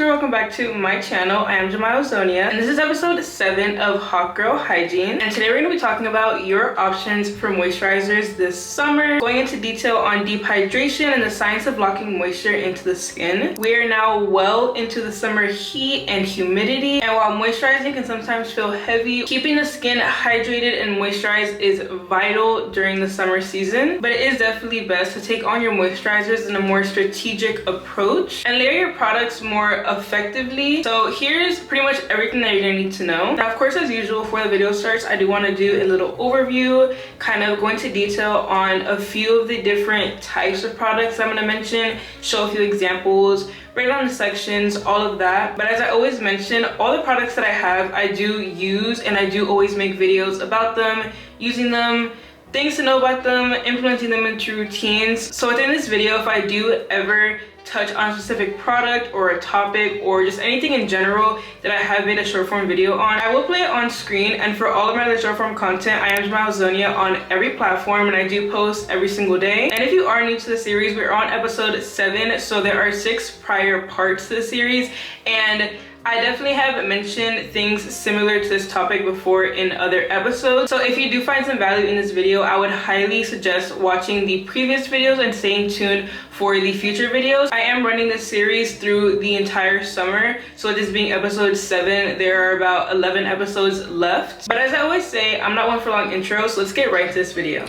moisture, welcome back to my channel. I am Zonia, and this is episode 7 of Hot Girl Hygiene. And today we're going to be talking about your options for moisturizers this summer, going into detail on deep hydration and the science of locking moisture into the skin. We are now well into the summer heat and humidity, and while moisturizing can sometimes feel heavy, keeping the skin hydrated and moisturized is vital during the summer season. But it is definitely best to take on your moisturizers in a more strategic approach and layer your products more effectively. So here's pretty much everything that you're gonna need to know. Now, of course, as usual, before the video starts, I do want to do a little overview, kind of go into detail on a few of the different types of products I'm gonna mention, show a few examples, break down the sections, all of that. But as I always mention, all the products that I have, I do use, and I do always make videos about them, using them, things to know about them, implementing them into routines. So within this video, if I do ever touch on a specific product or a topic or just anything in general that I have made a short form video on, I will play it on screen. And for all of my other short form content, I am Zonia on every platform, and I do post every single day. And if you are new to the series, we're on episode 7, so there are 6 prior parts to the series, and I definitely have mentioned things similar to this topic before in other episodes. So if you do find some value in this video, I would highly suggest watching the previous videos and staying tuned for the future videos. I am running this series through the entire summer, so this being episode 7, there are about 11 episodes left. But as I always say, I'm not one for long intros, so let's get right into this video.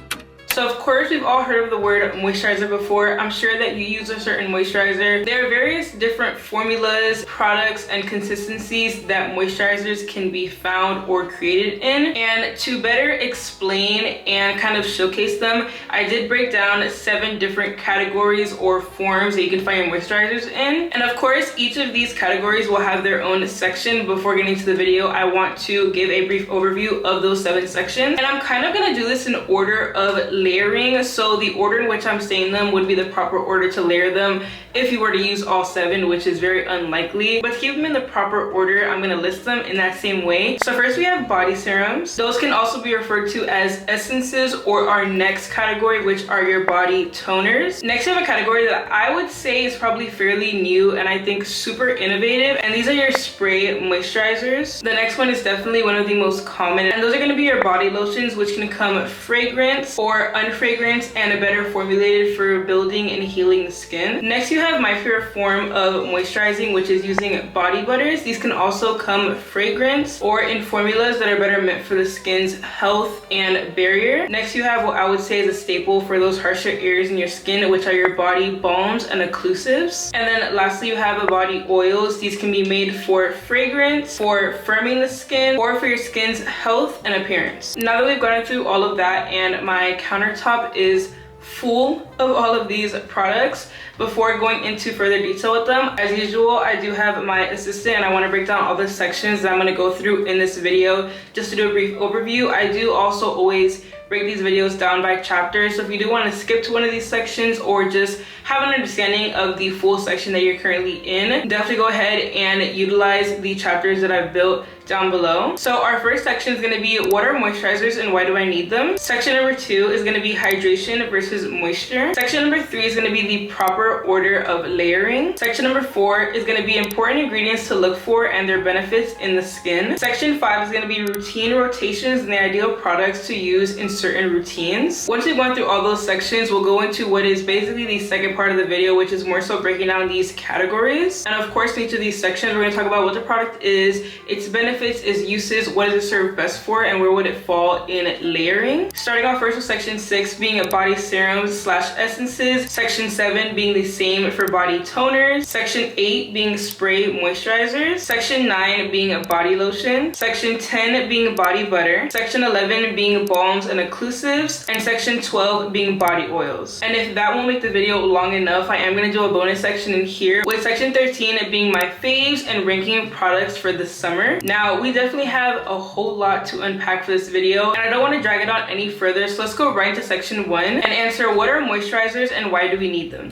So of course, we've all heard of the word moisturizer before. I'm sure that you use a certain moisturizer. There are various different formulas, products, and consistencies that moisturizers can be found or created in. And to better explain and kind of showcase them, I did break down 7 different categories or forms that you can find your moisturizers in. And of course, each of these categories will have their own section. Before getting to the video, I want to give a brief overview of those 7 sections. And I'm kind of gonna do this in order of layering, so the order in which I'm saying them would be the proper order to layer them if you were to use all 7, which is very unlikely. But to keep them in the proper order, I'm going to list them in that same way. So first we have body serums. Those can also be referred to as essences, or our next category, which are your body toners. Next we have a category that I would say is probably fairly new and I think super innovative, and these are your spray moisturizers. The next one is definitely one of the most common, and those are going to be your body lotions, which can come fragrance or unfragranced and better formulated for building and healing the skin. Next you have my favorite form of moisturizing, which is using body butters. These can also come fragrance or in formulas that are better meant for the skin's health and barrier. Next you have what I would say is a staple for those harsher areas in your skin, which are your body balms and occlusives. And then lastly you have body oils. These can be made for fragrance, for firming the skin, or for your skin's health and appearance. Now that we've gone through all of that and my countertop is full of all of these products, before going into further detail with them, as usual, I do have my assistant and I want to break down all the sections that I'm going to go through in this video just to do a brief overview. I do also always break these videos down by chapters, so if you do want to skip to one of these sections or just have an understanding of the full section that you're currently in, definitely go ahead and utilize the chapters that I've built down below. So our first section is going to be what are moisturizers and why do I need them. Section number 2 is going to be hydration versus moisture. Section number 3 is going to be the proper order of layering. Section number 4 is going to be important ingredients to look for and their benefits in the skin. Section 5 is going to be routine rotations and the ideal products to use in certain routines. Once we've gone through all those sections, we'll go into what is basically the second part of the video, which is more so breaking down these categories. And of course, in each of these sections, we're going to talk about what the product is, its benefits, its uses, what does it serve best for, and where would it fall in layering. Starting off first with section 6 being a body serums / essences, section 7 being the same for body toners, section 8 being spray moisturizers, section 9 being a body lotion, section 10 being body butter, section 11 being balms and occlusives, and section 12 being body oils. And if that won't make the video long enough, I am going to do a bonus section in here with section 13 being my faves and ranking products for the summer. Now we definitely have a whole lot to unpack for this video, and I don't want to drag it on any further, so let's go right into section 1 and answer what are moisturizers and why do we need them.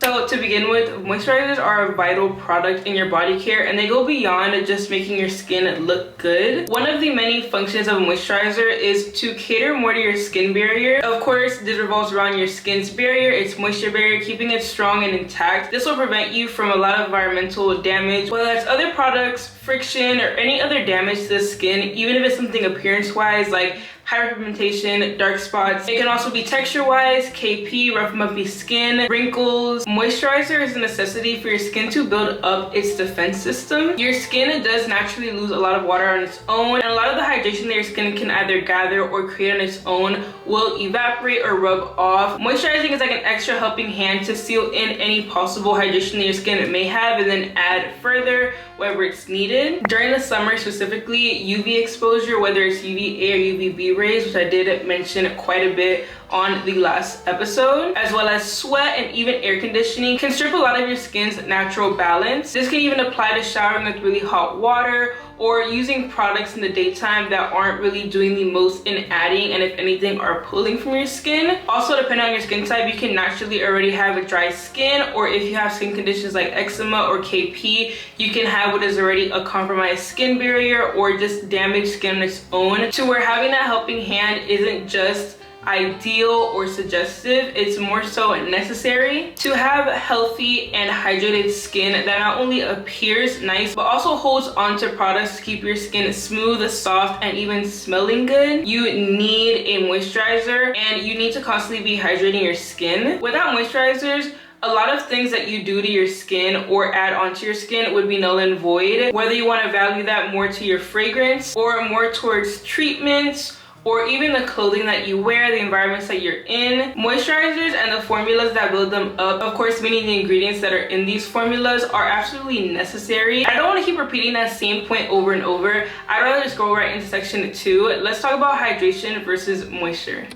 So to begin with, moisturizers are a vital product in your body care, and they go beyond just making your skin look good. One of the many functions of a moisturizer is to cater more to your skin barrier. Of course, this revolves around your skin's barrier, its moisture barrier, keeping it strong and intact. This will prevent you from a lot of environmental damage, whether that's other products, friction, or any other damage to the skin, even if it's something appearance-wise like hyperpigmentation, dark spots. It can also be texture-wise, KP, rough mumpy skin, wrinkles. Moisturizer is a necessity for your skin to build up its defense system. Your skin does naturally lose a lot of water on its own, and a lot of the hydration that your skin can either gather or create on its own will evaporate or rub off. Moisturizing is like an extra helping hand to seal in any possible hydration that your skin may have and then add further wherever it's needed. During the summer specifically, UV exposure, whether it's UVA or UVB rays, which I did mention quite a bit on the last episode, as well as sweat and even air conditioning, can strip a lot of your skin's natural balance. This can even apply to showering with really hot water or using products in the daytime that aren't really doing the most in adding and if anything are pulling from your skin. Also, depending on your skin type, you can naturally already have a dry skin, or if you have skin conditions like eczema or KP, you can have what is already a compromised skin barrier or just damaged skin on its own, to where having that helping hand isn't just ideal or suggestive, it's more so necessary. To have healthy and hydrated skin that not only appears nice but also holds on to products to keep your skin smooth, soft, and even smelling good, you need a moisturizer, and you need to constantly be hydrating your skin. Without moisturizers, a lot of things that you do to your skin or add onto your skin would be null and void, whether you want to value that more to your fragrance or more towards treatments or even the clothing that you wear, the environments that you're in. Moisturizers and the formulas that build them up, of course, many of the ingredients that are in these formulas, are absolutely necessary. I don't want to keep repeating that same point over and over. I'd rather just go right into section 2. Let's talk about hydration versus moisture.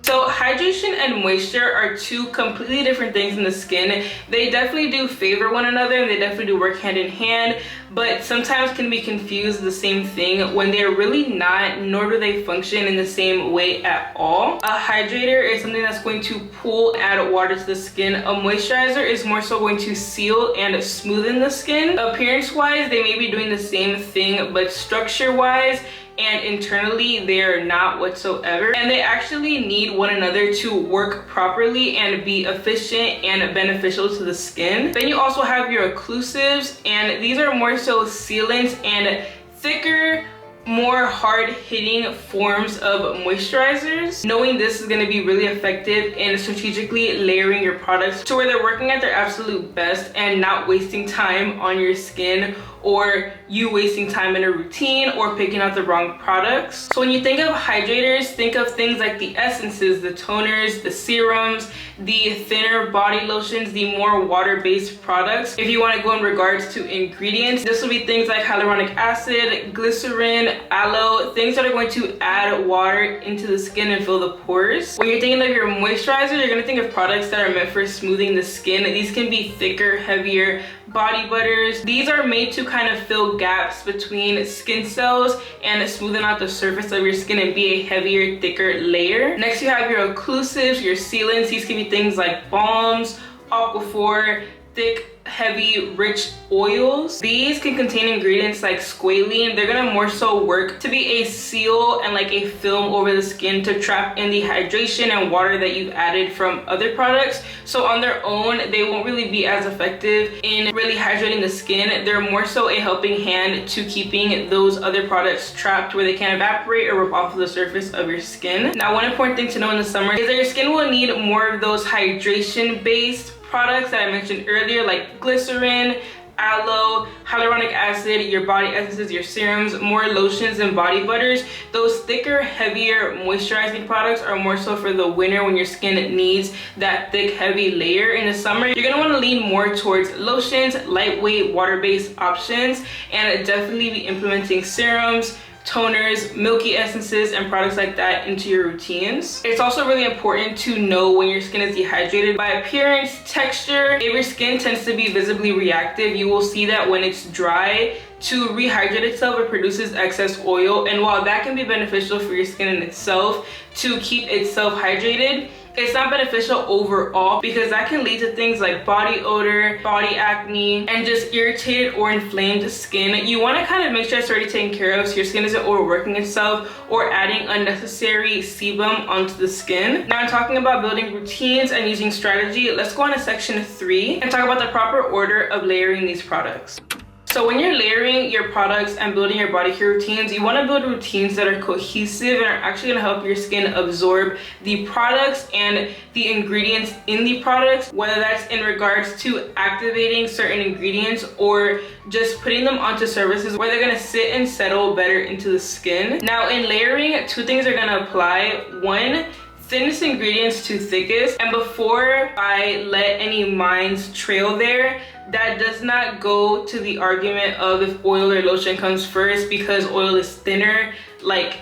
So hydration and moisture are two completely different things in the skin. They definitely do favor one another, and they definitely do work hand in hand, but sometimes can be confused the same thing when they're really not, nor do they function in the same way at all. A hydrator is something that's going to pull, add water to the skin. A moisturizer is more so going to seal and smoothen the skin. Appearance-wise, they may be doing the same thing, but structure-wise and internally they're not whatsoever, and they actually need one another to work properly and be efficient and beneficial to the skin. Then you also have your occlusives, and these are more so sealants and thicker, more hard-hitting forms of moisturizers. Knowing this is going to be really effective in strategically layering your products to where they're working at their absolute best and not wasting time on your skin, or you wasting time in a routine or picking out the wrong products. So when you think of hydrators, think of things like the essences, the toners, the serums, the thinner body lotions, the more water-based products. If you want to go in regards to ingredients, this will be things like hyaluronic acid, glycerin, aloe, things that are going to add water into the skin and fill the pores. When you're thinking of your moisturizer, you're going to think of products that are meant for smoothing the skin. These can be thicker, heavier body butters. These are made to kind of fill gaps between skin cells and smoothen out the surface of your skin and be a heavier, thicker layer. Next, you have your occlusives, your sealants. These can be things like balms, aquaphor, thick, heavy, rich oils. These can contain ingredients like squalene. They're gonna more so work to be a seal and like a film over the skin to trap in the hydration and water that you've added from other products. So on their own, they won't really be as effective in really hydrating the skin. They're more so a helping hand to keeping those other products trapped where they can't evaporate or rub off of the surface of your skin. Now, one important thing to know in the summer is that your skin will need more of those hydration-based products that I mentioned earlier, like glycerin, aloe, hyaluronic acid, your body essences, your serums, more lotions and body butters. Those thicker, heavier moisturizing products are more so for the winter when your skin needs that thick, heavy layer. In the summer, you're gonna want to lean more towards lotions, lightweight, water-based options, and definitely be implementing serums, toners, milky essences, and products like that into your routines. It's also really important to know when your skin is dehydrated by appearance, texture. If your skin tends to be visibly reactive, you will see that when it's dry, to rehydrate itself, it produces excess oil. And while that can be beneficial for your skin in itself to keep itself hydrated, it's not beneficial overall because that can lead to things like body odor, body acne, and just irritated or inflamed skin. You want to kind of make sure it's already taken care of so your skin isn't overworking itself or adding unnecessary sebum onto the skin. Now I'm talking about building routines and using strategy. Let's go on to section 3 and talk about the proper order of layering these products. So when you're layering your products and building your body care routines, you want to build routines that are cohesive and are actually going to help your skin absorb the products and the ingredients in the products, whether that's in regards to activating certain ingredients or just putting them onto surfaces where they're going to sit and settle better into the skin. Now in layering, 2 things are going to apply. 1, thinnest ingredients to thickest, and before I let any minds trail there, that does not go to the argument of if oil or lotion comes first, because oil is thinner. Like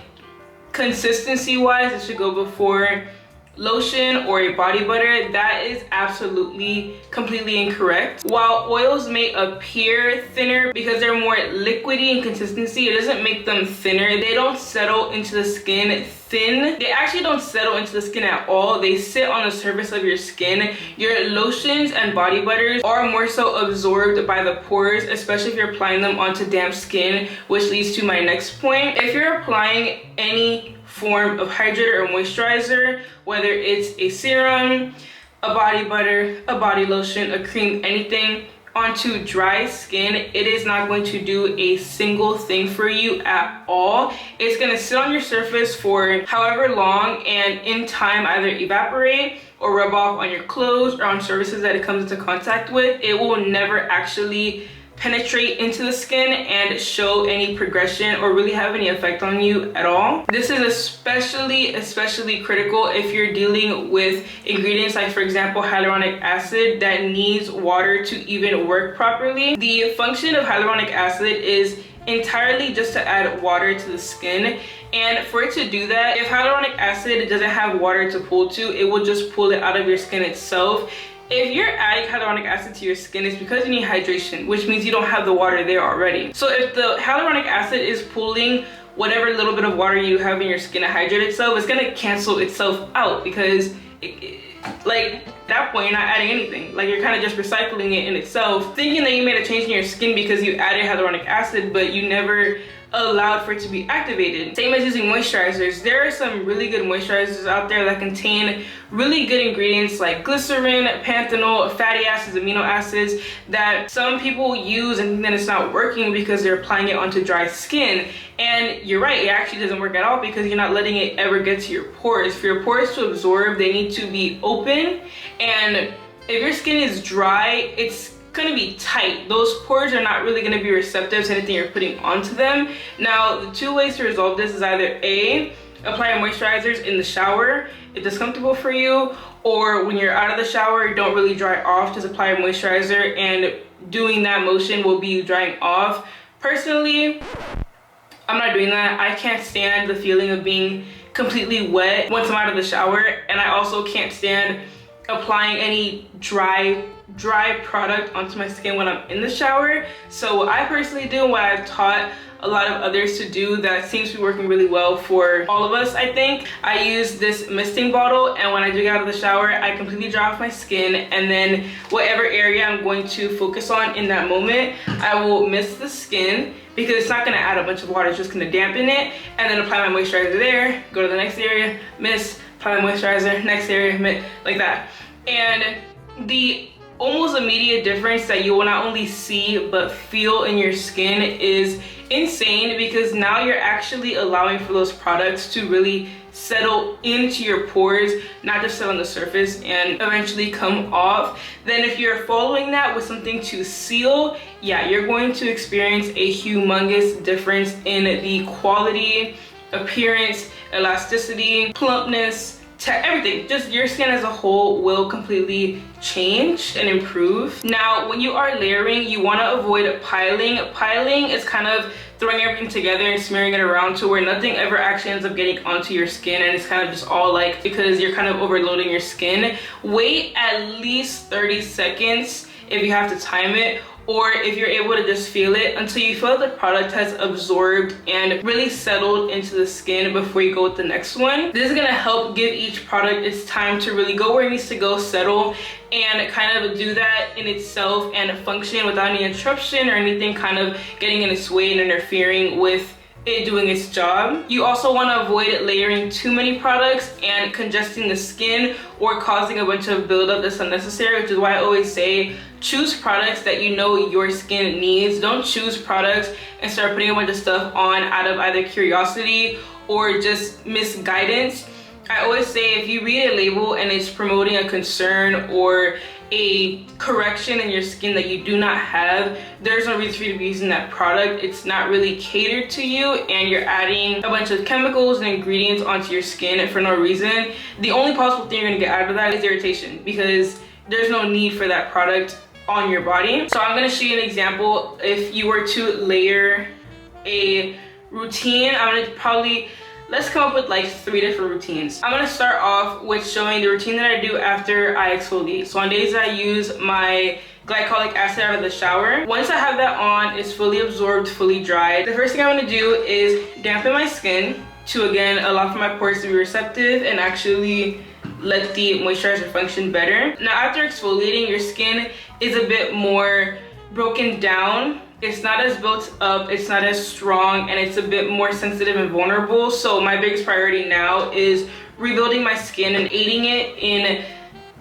consistency wise, it should go before lotion or a body butter. That is absolutely completely incorrect. While oils may appear thinner because they're more liquidy in consistency, it doesn't make them thinner. They don't settle into the skin thin. They actually don't settle into the skin at all. They sit on the surface of your skin. Your lotions and body butters are more so absorbed by the pores, especially if you're applying them onto damp skin, which leads to my next point. If you're applying any form of hydrator or moisturizer, whether it's a serum, a body butter, a body lotion, a cream, anything onto dry skin, it is not going to do a single thing for you at all. It's going to sit on your surface for however long and in time either evaporate or rub off on your clothes or on surfaces that it comes into contact with. It will never actually penetrate into the skin and show any progression or really have any effect on you at all. This is especially critical if you're dealing with ingredients like, for example, hyaluronic acid that needs water to even work properly. The function of hyaluronic acid is entirely just to add water to the skin, and for it to do that, if hyaluronic acid doesn't have water to pull to, it will just pull it out of your skin itself. If you're adding hyaluronic acid to your skin, it's because you need hydration, which means you don't have the water there already. So if the hyaluronic acid is pulling whatever little bit of water you have in your skin to hydrate itself, it's gonna cancel itself out because like at that point you're not adding anything. Like you're kind of just recycling it in itself, thinking that you made a change in your skin because you added hyaluronic acid, but you never allowed for it to be activated. Same as using moisturizers. There are some really good moisturizers out there that contain really good ingredients like glycerin, panthenol, fatty acids, amino acids that some people use and think that it's not working because they're applying it onto dry skin. And you're right, it actually doesn't work at all because you're not letting it ever get to your pores. For your pores to absorb, they need to be open, and if your skin is dry, it's gonna be tight. Those pores are not really gonna be receptive to anything you're putting onto them. Now, the 2 ways to resolve this is either A, apply moisturizers in the shower if it's comfortable for you, or when you're out of the shower, don't really dry off, just apply a moisturizer, and doing that motion will be drying off. Personally, I'm not doing that. I can't stand the feeling of being completely wet once I'm out of the shower, and I also can't stand applying any dry product onto my skin when I'm in the shower. So what I personally do, what I've taught a lot of others to do that seems to be working really well for all of us, I think, I use this misting bottle, and when I do get out of the shower, I completely dry off my skin, and then whatever area I'm going to focus on in that moment, I will mist the skin because it's not going to add a bunch of water, it's just going to dampen it, and then apply my moisturizer there, go to the next area, mist, apply my moisturizer, next area, mist, like that. And the almost immediate difference that you will not only see but feel in your skin is insane, because now you're actually allowing for those products to really settle into your pores, not just sit on the surface and eventually come off. Then if you're following that with something to seal, yeah, you're going to experience a humongous difference in the quality, appearance, elasticity, plumpness, everything. Just your skin as a whole will completely change and improve. Now, when you are layering, you want to avoid piling. Piling is kind of throwing everything together and smearing it around to where nothing ever actually ends up getting onto your skin, and it's kind of just all like, because you're kind of overloading your skin. Wait at least 30 seconds if you have to time it, or if you're able to just feel it until you feel the product has absorbed and really settled into the skin before you go with the next one. This is gonna help give each product its time to really go where it needs to go, settle, and kind of do that in itself and function without any interruption or anything kind of getting in its way and interfering with it doing its job. You also want to avoid layering too many products and congesting the skin or causing a bunch of buildup that's unnecessary, which is why I always say choose products that you know your skin needs. Don't choose products and start putting a bunch of stuff on out of either curiosity or just misguidance. I always say if you read a label and it's promoting a concern or a correction in your skin that you do not have, there's no reason for you to be using that product. It's not really catered to you and you're adding a bunch of chemicals and ingredients onto your skin for no reason. The only possible thing you're gonna get out of that is irritation, because there's no need for that product on your body. So I'm gonna show you an example. If you were to layer a routine, let's come up with like 3 different routines. I'm gonna start off with showing the routine that I do after I exfoliate. So on days that I use my glycolic acid out of the shower, once I have that on, it's fully absorbed, fully dried, the first thing I'm gonna do is dampen my skin to, again, allow for my pores to be receptive and actually let the moisturizer function better. Now after exfoliating, your skin is a bit more broken down. It's not as built up, it's not as strong, and it's a bit more sensitive and vulnerable. So my biggest priority now is rebuilding my skin and aiding it in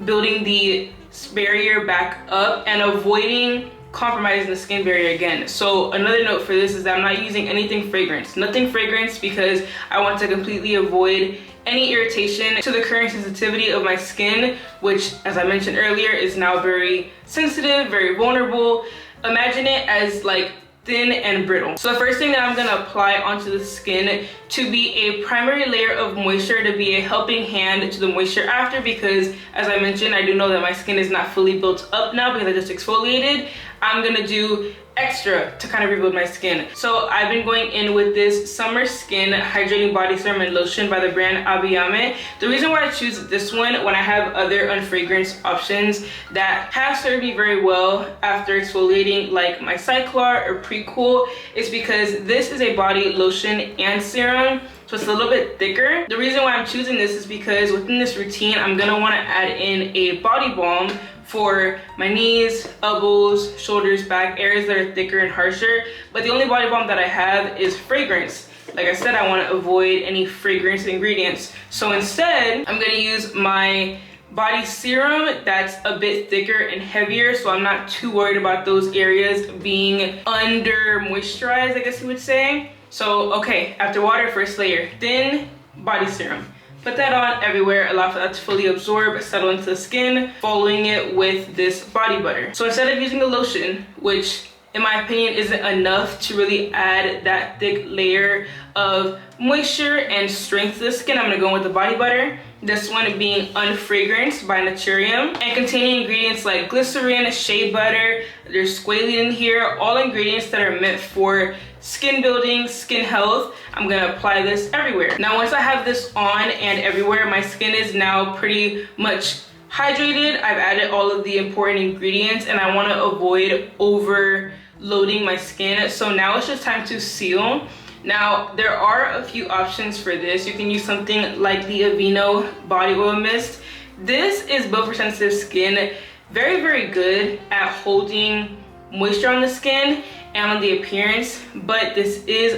building the barrier back up and avoiding compromising the skin barrier again. So another note for this is that I'm not using anything fragrance, nothing fragrance, because I want to completely avoid any irritation to the current sensitivity of my skin, which, as I mentioned earlier, is now very sensitive, very vulnerable. Imagine it as like thin and brittle. So the first thing that I'm gonna apply onto the skin to be a primary layer of moisture, to be a helping hand to the moisture after, because as I mentioned, I do know that my skin is not fully built up now because I just exfoliated. I'm gonna do extra to kind of rebuild my skin. So I've been going in with this Summer Skin Hydrating Body Serum and Lotion by the brand ABOUT. The reason why I choose this one when I have other unfragranced options that have served me very well after exfoliating, like my Cyclar or Pre-Cool, is because this is a body lotion and serum, so it's a little bit thicker. The reason why I'm choosing this is because within this routine, I'm gonna wanna add in a body balm for my knees, elbows, shoulders, back, areas that are thicker and harsher. But the only body balm that I have is fragrance. Like I said, I want to avoid any fragrance ingredients. So instead, I'm going to use my body serum that's a bit thicker and heavier, so I'm not too worried about those areas being under moisturized, I guess you would say. So okay, after water, first layer, thin body serum. Put that on everywhere, allow for that to fully absorb, settle into the skin, following it with this body butter. So instead of using the lotion, which in my opinion isn't enough to really add that thick layer of moisture and strength to the skin, I'm gonna go with the body butter. This one being unfragranced by Naturium and containing ingredients like glycerin, shea butter, there's squalene in here, all ingredients that are meant for skin building, skin health. I'm gonna apply this everywhere. Now once I have this on and everywhere, my skin is now pretty much hydrated. I've added all of the important ingredients and I wanna avoid overloading my skin. So now it's just time to seal. Now, there are a few options for this. You can use something like the Aveeno Body Oil Mist. This is built for sensitive skin. Very, very good at holding moisture on the skin and on the appearance, but this is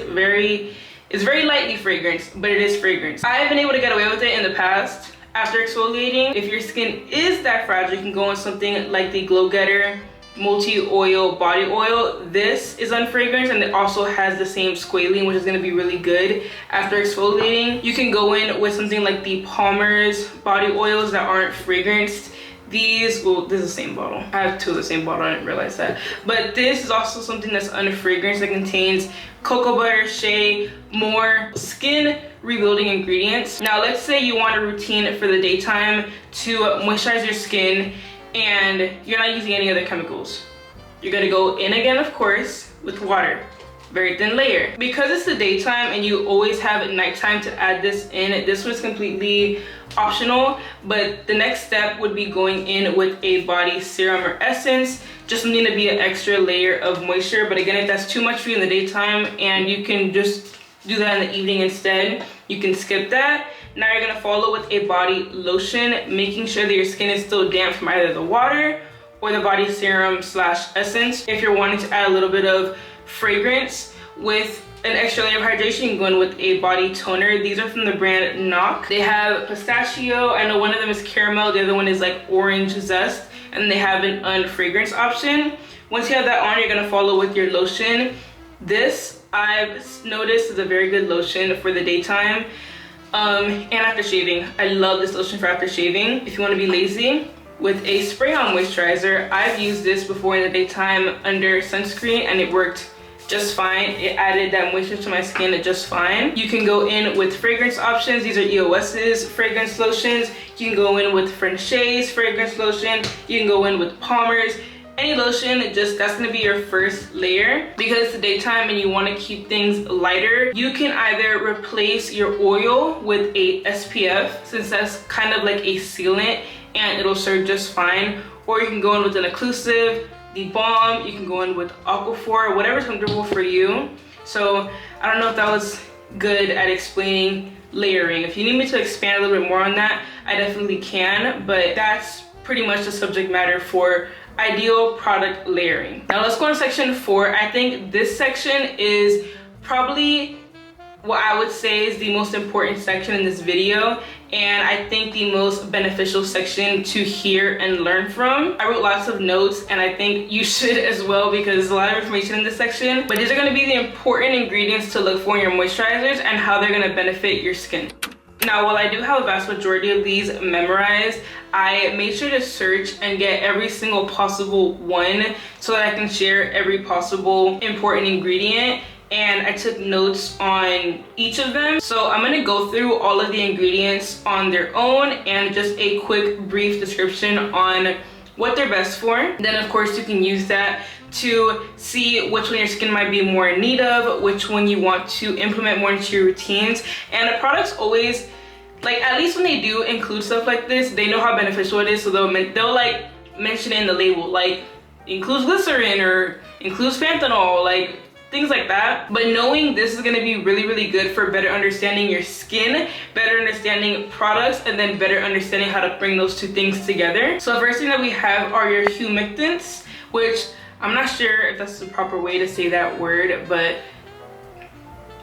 it's very lightly fragranced, but it is fragrance. I have been able to get away with it in the past after exfoliating. If your skin is that fragile, you can go on something like the Glow Getter multi-oil body oil. This is unfragranced and it also has the same squalene, which is going to be really good after exfoliating. You can go in with something like the Palmer's body oils that aren't fragranced. These, well, this is the same bottle. I have two of the same bottle, I didn't realize that. But this is also something that's unfragranced that contains cocoa butter, shea, more skin rebuilding ingredients. Now let's say you want a routine for the daytime to moisturize your skin and you're not using any other chemicals. You're gonna go in again, of course, with water. Very thin layer. Because it's the daytime and you always have nighttime to add this in, this was completely optional, but the next step would be going in with a body serum or essence just something to be an extra layer of moisture. But again, if that's too much for you in the daytime and you can just do that in the evening instead, you can skip that. Now you're gonna follow with a body lotion, making sure that your skin is still damp from either the water or the body serum slash essence. If you're wanting to add a little bit of fragrance with an extra layer of hydration, you can go in with a body toner. These are from the brand Knock. They have pistachio, I know one of them is caramel, the other one is like orange zest, and they have an unfragrance option. Once you have that on, you're gonna follow with your lotion. This, I've noticed, is a very good lotion for the daytime and after shaving. I love this lotion for after shaving. If you wanna be lazy, with a spray-on moisturizer, I've used this before in the daytime under sunscreen and it worked just fine. It added that moisture to my skin just fine. You can go in with fragrance options. These are EOS's fragrance lotions. You can go in with Frenché's fragrance lotion. You can go in with Palmer's. Any lotion, that's gonna be your first layer. Because it's the daytime and you wanna keep things lighter, you can either replace your oil with a SPF, since that's kind of like a sealant and it'll serve just fine. Or you can go in with an occlusive, the balm, you can go in with Aquaphor, whatever's comfortable for you. So I don't know if that was good at explaining layering. If you need me to expand a little bit more on that, I definitely can, but that's pretty much the subject matter for ideal product layering. Now let's go on section 4. I think this section is probably what I would say is the most important section in this video, and I think the most beneficial section to hear and learn from. I wrote lots of notes and I think you should as well, because there's a lot of information in this section, but these are going to be the important ingredients to look for in your moisturizers and how they're going to benefit your skin. Now, while I do have a vast majority of these memorized, I made sure to search and get every single possible one so that I can share every possible important ingredient, and I took notes on each of them. So I'm gonna go through all of the ingredients on their own and just a quick brief description on what they're best for. Then of course you can use that to see which one your skin might be more in need of, which one you want to implement more into your routines. And the products always, like, at least when they do include stuff like this, they know how beneficial it is, so they'll like mention it in the label, like includes glycerin or includes panthenol, like things like that. But knowing this is going to be really, really good for better understanding your skin, better understanding products, and then better understanding how to bring those two things together. So the first thing that we have are your humectants, which I'm not sure if that's the proper way to say that word, but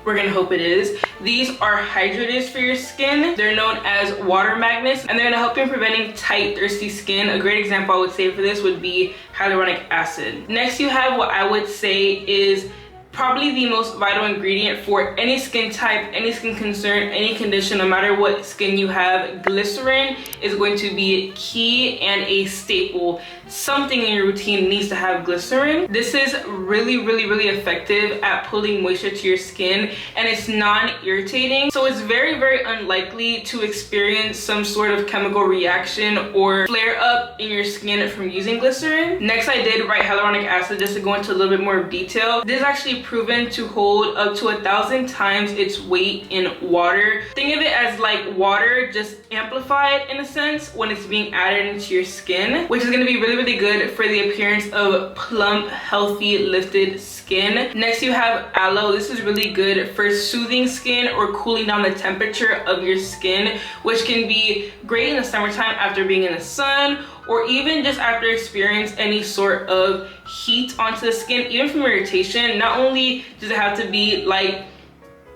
we're gonna hope it is. These are hydrators for your skin. They're known as water magnets, and they're gonna help you in preventing tight, thirsty skin. A great example I would say for this would be hyaluronic acid. Next, you have what I would say is probably the most vital ingredient for any skin type, any skin concern, any condition, no matter what skin you have. Glycerin is going to be key and a staple. Something in your routine needs to have glycerin. This is really, really, really effective at pulling moisture to your skin, and it's non-irritating. So it's very, very unlikely to experience some sort of chemical reaction or flare up in your skin from using glycerin. Next, I did write hyaluronic acid just to go into a little bit more detail. This is actually proven to hold up to 1,000 times its weight in water. Think of it as like water just amplified in a sense when it's being added into your skin, which is going to be really, really good for the appearance of plump, healthy, lifted skin. Next, you have aloe. This is really good for soothing skin or cooling down the temperature of your skin, which can be great in the summertime after being in the sun, or even just after experience any sort of heat onto the skin, even from irritation. Not only does it have to be like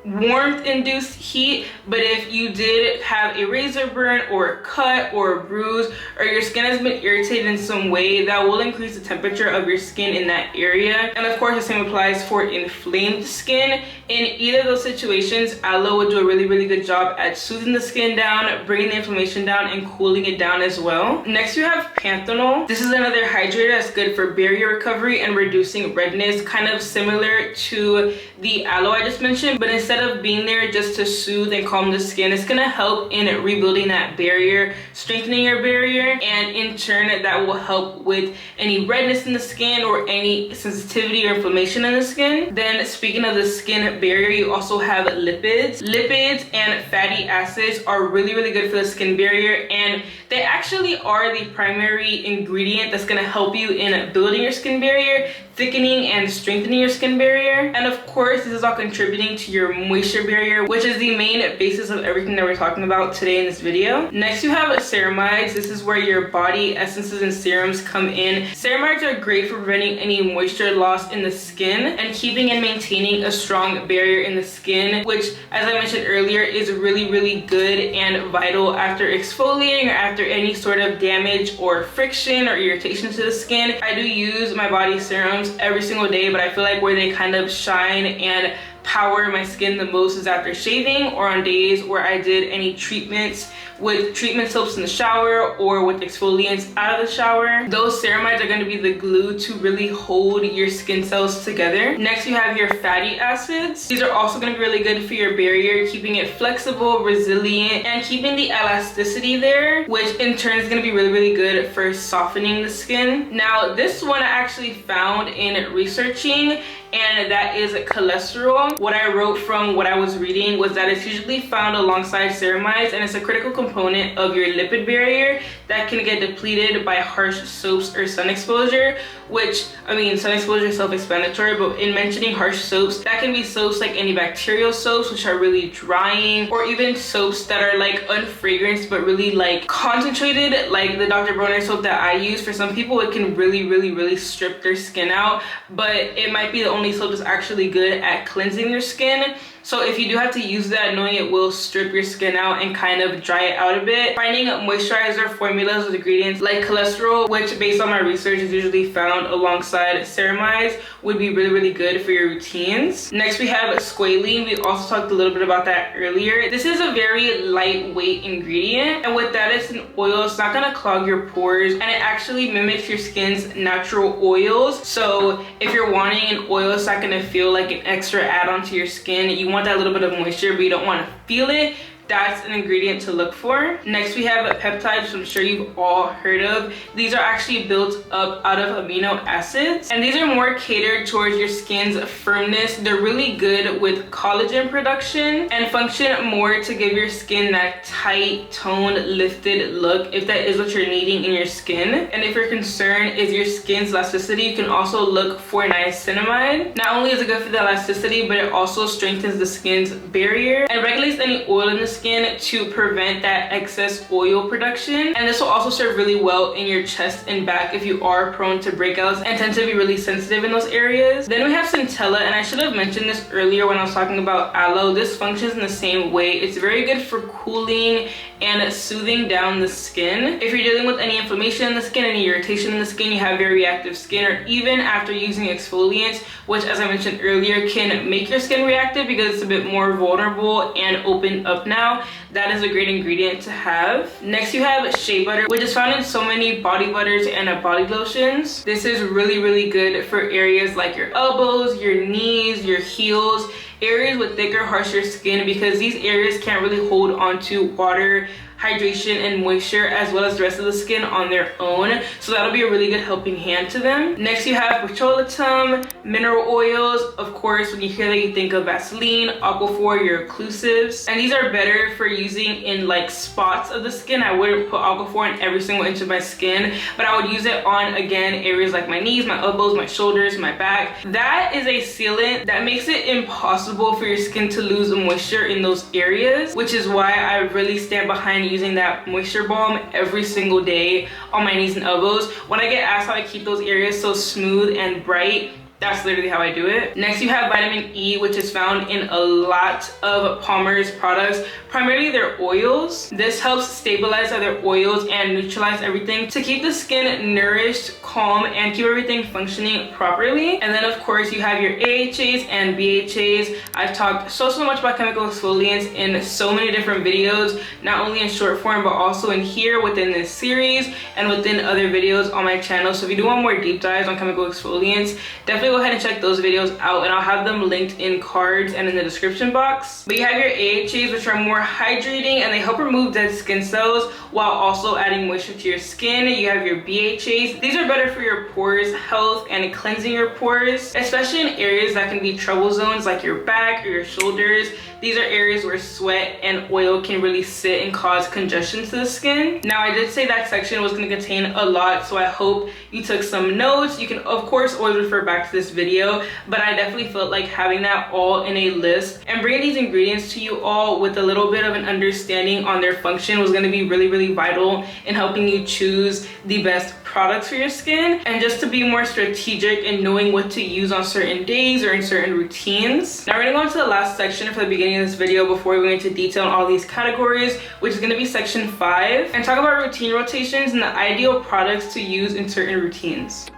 warmth induced heat, but if you did have a razor burn or a cut or a bruise, or your skin has been irritated in some way, that will increase the temperature of your skin in that area. And of course the same applies for inflamed skin. In either of those situations, aloe will do a really, really good job at soothing the skin down, bringing the inflammation down, and cooling it down as well. Next, you have panthenol. This is another hydrator that's good for barrier recovery and reducing redness, kind of similar to the aloe I just mentioned, but instead instead of being there just to soothe and calm the skin, it's gonna help in rebuilding that barrier, strengthening your barrier, and in turn that will help with any redness in the skin or any sensitivity or inflammation in the skin. Then speaking of the skin barrier, you also have lipids. Lipids and fatty acids are really good for the skin barrier, and they actually are the primary ingredient that's going to help you in building your skin barrier, thickening and strengthening your skin barrier. And of course, this is all contributing to your moisture barrier, which is the main basis of everything that we're talking about today in this video. Next, you have ceramides. This is where your body essences and serums come in. Ceramides are great for preventing any moisture loss in the skin and keeping and maintaining a strong barrier in the skin, which, as I mentioned earlier, is really good and vital after exfoliating or after any sort of damage or friction or irritation to the skin. I do use my body serums every single day, but I feel like where they kind of shine and power my skin the most is after shaving or on days where I did any treatments with treatment soaps in the shower or with exfoliants out of the shower. Those ceramides are going to be the glue to really hold your skin cells together. Next, you have your fatty acids. These are also going to be really good for your barrier, keeping it flexible, resilient, and keeping the elasticity there, which in turn is going to be really good for softening the skin. Now, this one I actually found in researching, and that is cholesterol. What I wrote from what I was reading was that it's usually found alongside ceramides, and it's a critical component of your lipid barrier that can get depleted by harsh soaps or sun exposure, which, I mean, sun exposure is self-explanatory, but in mentioning harsh soaps, that can be soaps like antibacterial soaps, which are really drying, or even soaps that are like unfragranced but really like concentrated, like the Dr. Bronner soap that I use. For some people, it can really strip their skin out, but it might be the only soap that's actually good at cleansing your skin. So if you do have to use that, knowing it will strip your skin out and kind of dry it out a bit. Finding moisturizer formulas with ingredients like cholesterol, which based on my research is usually found alongside ceramides, would be really good for your routines. Next, we have squalene. We also talked a little bit about that earlier. This is a very lightweight ingredient, and with that, it's an oil. It's not gonna clog your pores, and it actually mimics your skin's natural oils. So if you're wanting an oil, it's not gonna feel like an extra add-on to your skin. You want that little bit of moisture, but you don't want to feel it. That's an ingredient to look for. Next, we have peptides, which I'm sure you've all heard of. These are actually built up out of amino acids, and these are more catered towards your skin's firmness. They're really good with collagen production and function more to give your skin that tight, toned, lifted look, if that is what you're needing in your skin. And if your concern is your skin's elasticity, you can also look for niacinamide. Not only is it good for the elasticity, but it also strengthens the skin's barrier and regulates any oil in the skin to prevent that excess oil production. And this will also serve really well in your chest and back if you are prone to breakouts and tend to be really sensitive in those areas. Then we have centella, and I should have mentioned this earlier when I was talking about aloe. This functions in the same way. It's very good for cooling and soothing down the skin. If you're dealing with any inflammation in the skin, any irritation in the skin, you have very reactive skin, or even after using exfoliants, which, as I mentioned earlier, can make your skin reactive because it's a bit more vulnerable and open up now, that is a great ingredient to have. Next, you have shea butter, which is found in so many body butters and body lotions. This is really good for areas like your elbows, your knees, your heels, areas with thicker, harsher skin, because these areas can't really hold on to water, hydration, and moisture as well as the rest of the skin on their own. So that'll be a really good helping hand to them. Next, you have petroleum, mineral oils. Of course, when you hear that, you think of Vaseline, Aquaphor, your occlusives. And these are better for using in like spots of the skin. I wouldn't put Aquaphor in every single inch of my skin, but I would use it on, again, areas like my knees, my elbows, my shoulders, my back. That is a sealant that makes it impossible for your skin to lose moisture in those areas, which is why I really stand behind using that moisture balm every single day on my knees and elbows. When I get asked how I keep those areas so smooth and bright, that's literally how I do it. Next, you have vitamin E, which is found in a lot of Palmer's products, primarily their oils. This helps stabilize their oils and neutralize everything to keep the skin nourished, calm and keep everything functioning properly. And then of course you have your AHAs and BHAs. I've talked so much about chemical exfoliants in so many different videos, not only in short form but also in here within this series and within other videos on my channel. So if you do want more deep dives on chemical exfoliants, definitely go ahead and check those videos out, and I'll have them linked in cards and in the description box. But you have your AHAs, which are more hydrating and they help remove dead skin cells while also adding moisture to your skin. You have your BHAs. These are better for your pores health and cleansing your pores, especially in areas that can be trouble zones like your back or your shoulders. These are areas where sweat and oil can really sit and cause congestion to the skin. Now, I did say that section was going to contain a lot, so I hope you took some notes. You can of course always refer back to this video, but I definitely felt like having that all in a list and bringing these ingredients to you all with a little bit of an understanding on their function was going to be really vital in helping you choose the best products for your skin, and just to be more strategic in knowing what to use on certain days or in certain routines. Now we're gonna go into the last section for the beginning of this video before we go into detail on all these categories, which is gonna be section 5, and talk about routine rotations and the ideal products to use in certain routines.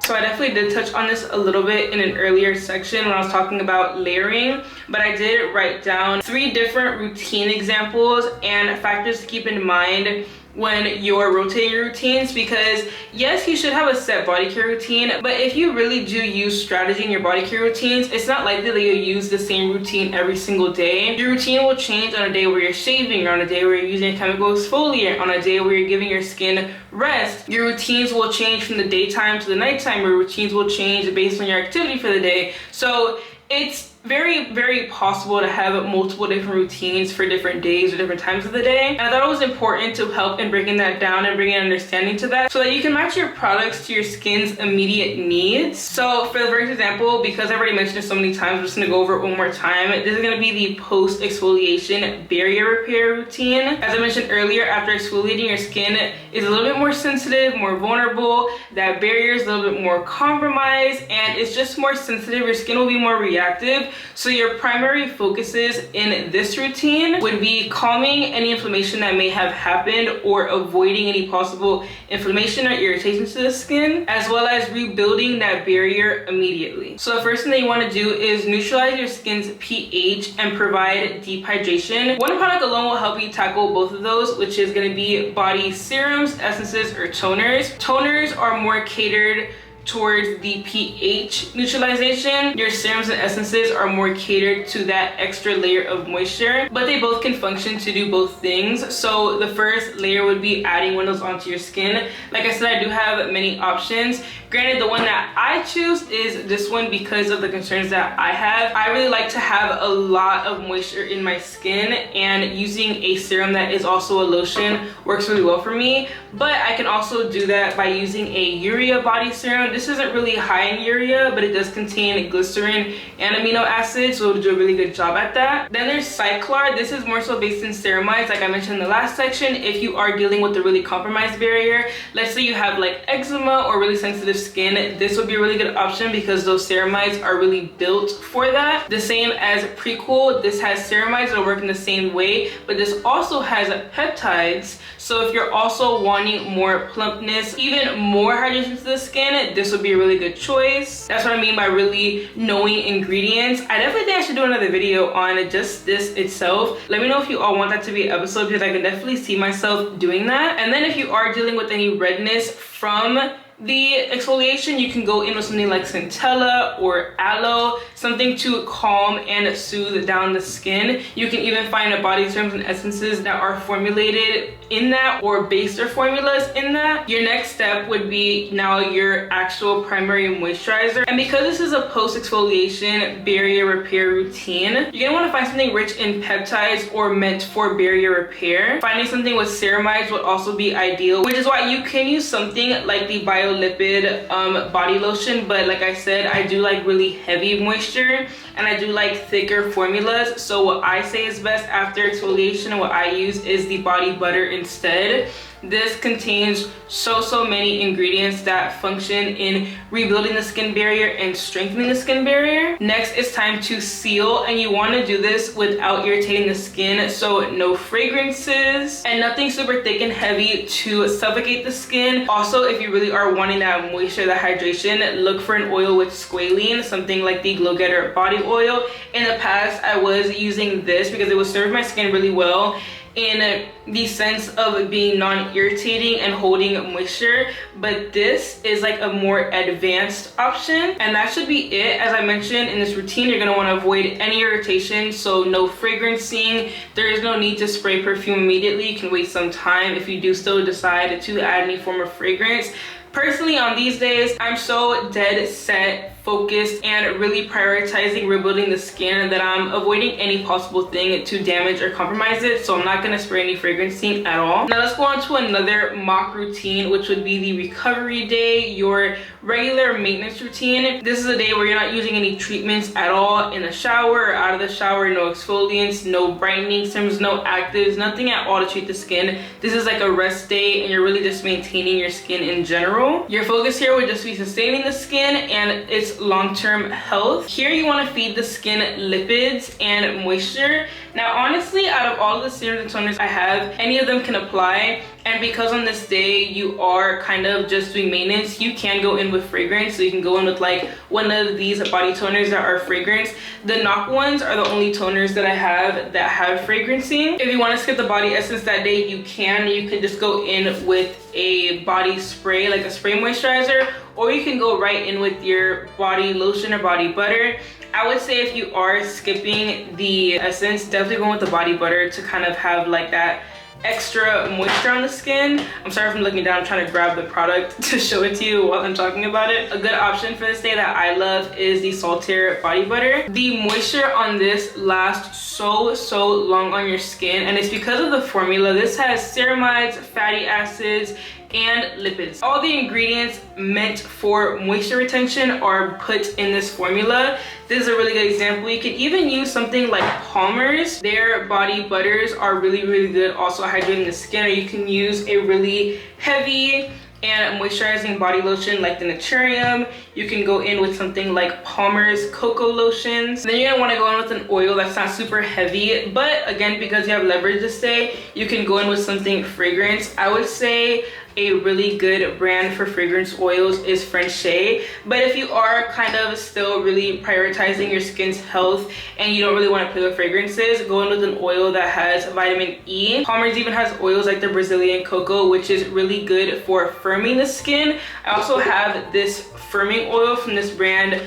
So I definitely did touch on this a little bit in an earlier section when I was talking about layering, but I did write down 3 different routine examples and factors to keep in mind when you're rotating your routines, because yes, you should have a set body care routine, but if you really do use strategy in your body care routines, it's not likely that you'll use the same routine every single day. Your routine will change on a day where you're shaving, or on a day where you're using a chemical exfoliant, on a day where you're giving your skin rest. Your routines will change from the daytime to the nighttime. Your routines will change based on your activity for the day. So it's very possible to have multiple different routines for different days or different times of the day. And I thought it was important to help in breaking that down and bringing an understanding to that so that you can match your products to your skin's immediate needs. So for the first example, because I've already mentioned it so many times, I'm just gonna go over it one more time. This is gonna be the post exfoliation barrier repair routine. As I mentioned earlier, after exfoliating, your skin is a little bit more sensitive, more vulnerable. That barrier is a little bit more compromised and it's just more sensitive. Your skin will be more reactive. So your primary focuses in this routine would be calming any inflammation that may have happened or avoiding any possible inflammation or irritation to the skin, as well as rebuilding that barrier immediately. So the first thing that you want to do is neutralize your skin's pH and provide deep hydration. One product alone will help you tackle both of those, which is going to be body serums, essences, or toners. Toners are more catered towards the pH neutralization. Your serums and essences are more catered to that extra layer of moisture, but they both can function to do both things. So the first layer would be adding one of those onto your skin. Like I said, I do have many options. Granted, the one that I choose is this one because of the concerns that I have. I really like to have a lot of moisture in my skin, and using a serum that is also a lotion works really well for me. But I can also do that by using a urea body serum. This isn't really high in urea, but it does contain glycerin and amino acids, so it'll do a really good job at that. Then there's Cyclar. This is more so based in ceramides, like I mentioned in the last section. If you are dealing with a really compromised barrier, let's say you have like eczema or really sensitive skin, this would be a really good option because those ceramides are really built for that. The same as Precool, this has ceramides that work in the same way, but this also has peptides. So if you're also wanting more plumpness, even more hydration to the skin, this would be a really good choice. That's what I mean by really knowing ingredients. I definitely think I should do another video on just this itself. Let me know if you all want that to be an episode, because I can definitely see myself doing that. And then if you are dealing with any redness from the exfoliation, you can go in with something like centella or aloe, something to calm and soothe down the skin. You can even find body serums and essences that are formulated in that or base their formulas in that. Your next step would be now your actual primary moisturizer. And because this is a post exfoliation barrier repair routine, you're gonna want to find something rich in peptides or meant for barrier repair. Finding something with ceramides would also be ideal, which is why you can use something like the lipid body lotion, but like I said, I do like really heavy moisture and I do like thicker formulas. So what I say is best after exfoliation and what I use is the body butter instead. This contains so many ingredients that function in rebuilding the skin barrier and strengthening the skin barrier. Next, it's time to seal, and you want to do this without irritating the skin, so no fragrances and nothing super thick and heavy to suffocate the skin. Also, if you really are wanting that moisture, that hydration, look for an oil with squalene, something like the Glow Getter body oil. In the past, I was using this because it would serve my skin really well in the sense of being non-irritating and holding moisture, but this is like a more advanced option, and that should be it. As I mentioned, in this routine you're going to want to avoid any irritation, so no fragrancing. There is no need to spray perfume immediately. You can wait some time if you do still decide to add any form of fragrance. Personally, on these days, I'm so dead set, focused, and really prioritizing rebuilding the skin that I'm avoiding any possible thing to damage or compromise it, so I'm not going to spray any fragrancing at all. Now let's go on to another mock routine, which would be the recovery day, your regular maintenance routine. This is a day where you're not using any treatments at all in the shower or out of the shower, no exfoliants, no brightening serums, no actives, nothing at all to treat the skin. This is like a rest day, and you're really just maintaining your skin in general. Your focus here would just be sustaining the skin and its long-term health. Here you want to feed the skin lipids and moisture. Now honestly, out of all of the serums and toners I have, any of them can apply, and because on this day you are kind of just doing maintenance, you can go in with fragrance. So you can go in with like one of these body toners that are fragrance. The knock ones are the only toners that I have that have fragrancing. If you want to skip the body essence that day, you can. You can just go in with a body spray, like a spray moisturizer, or you can go right in with your body lotion or body butter. I would say if you are skipping the essence, definitely go with the body butter to kind of have like that extra moisture on the skin. I'm sorry if I'm looking down, I'm trying to grab the product to show it to you while I'm talking about it. A good option for this day that I love is the Saltaire body butter. The moisture on this lasts so long on your skin, and it's because of the formula. This has ceramides, fatty acids, and lipids. All the ingredients meant for moisture retention are put in this formula. This is a really good example. You can even use something like Palmer's. Their body butters are really good also hydrating the skin, or you can use a really heavy and moisturizing body lotion like the Naturium. You can go in with something like Palmer's cocoa lotions. Then you're gonna want to go in with an oil that's not super heavy, but again, because you have leverage this day, you can go in with something fragrance. I would say a really good brand for fragrance oils is Frenchy, but if you are kind of still really prioritizing your skin's health and you don't really want to play with fragrances, go in with an oil that has vitamin E. Palmer's even has oils like the Brazilian cocoa, which is really good for firming the skin. I also have this firming oil from this brand,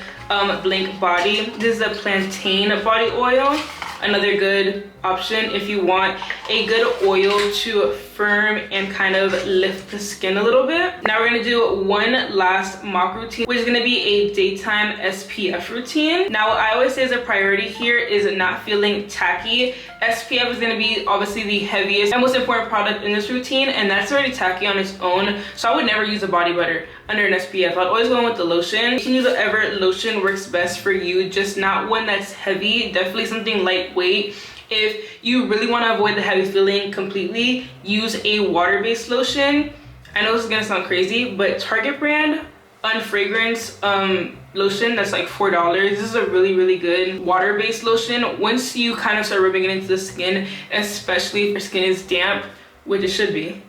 Blink Body. This is a plantain body oil. Another good option if you want a good oil to firm and kind of lift the skin a little bit. Now we're gonna do one last mock routine, which is gonna be a daytime SPF routine. Now what I always say is a priority here is not feeling tacky. SPF is gonna be obviously the heaviest and most important product in this routine, and that's already tacky on its own, so I would never use a body butter under an SPF. I'd always go in with the lotion. You can use whatever lotion works best for you, just not one that's heavy. Definitely something lightweight. If you really want to avoid the heavy feeling completely, use a water-based lotion. I know this is gonna sound crazy, but Target brand unfragrance lotion that's like $4. This is a really good water-based lotion. Once you kind of start rubbing it into the skin, especially if your skin is damp, which it should be.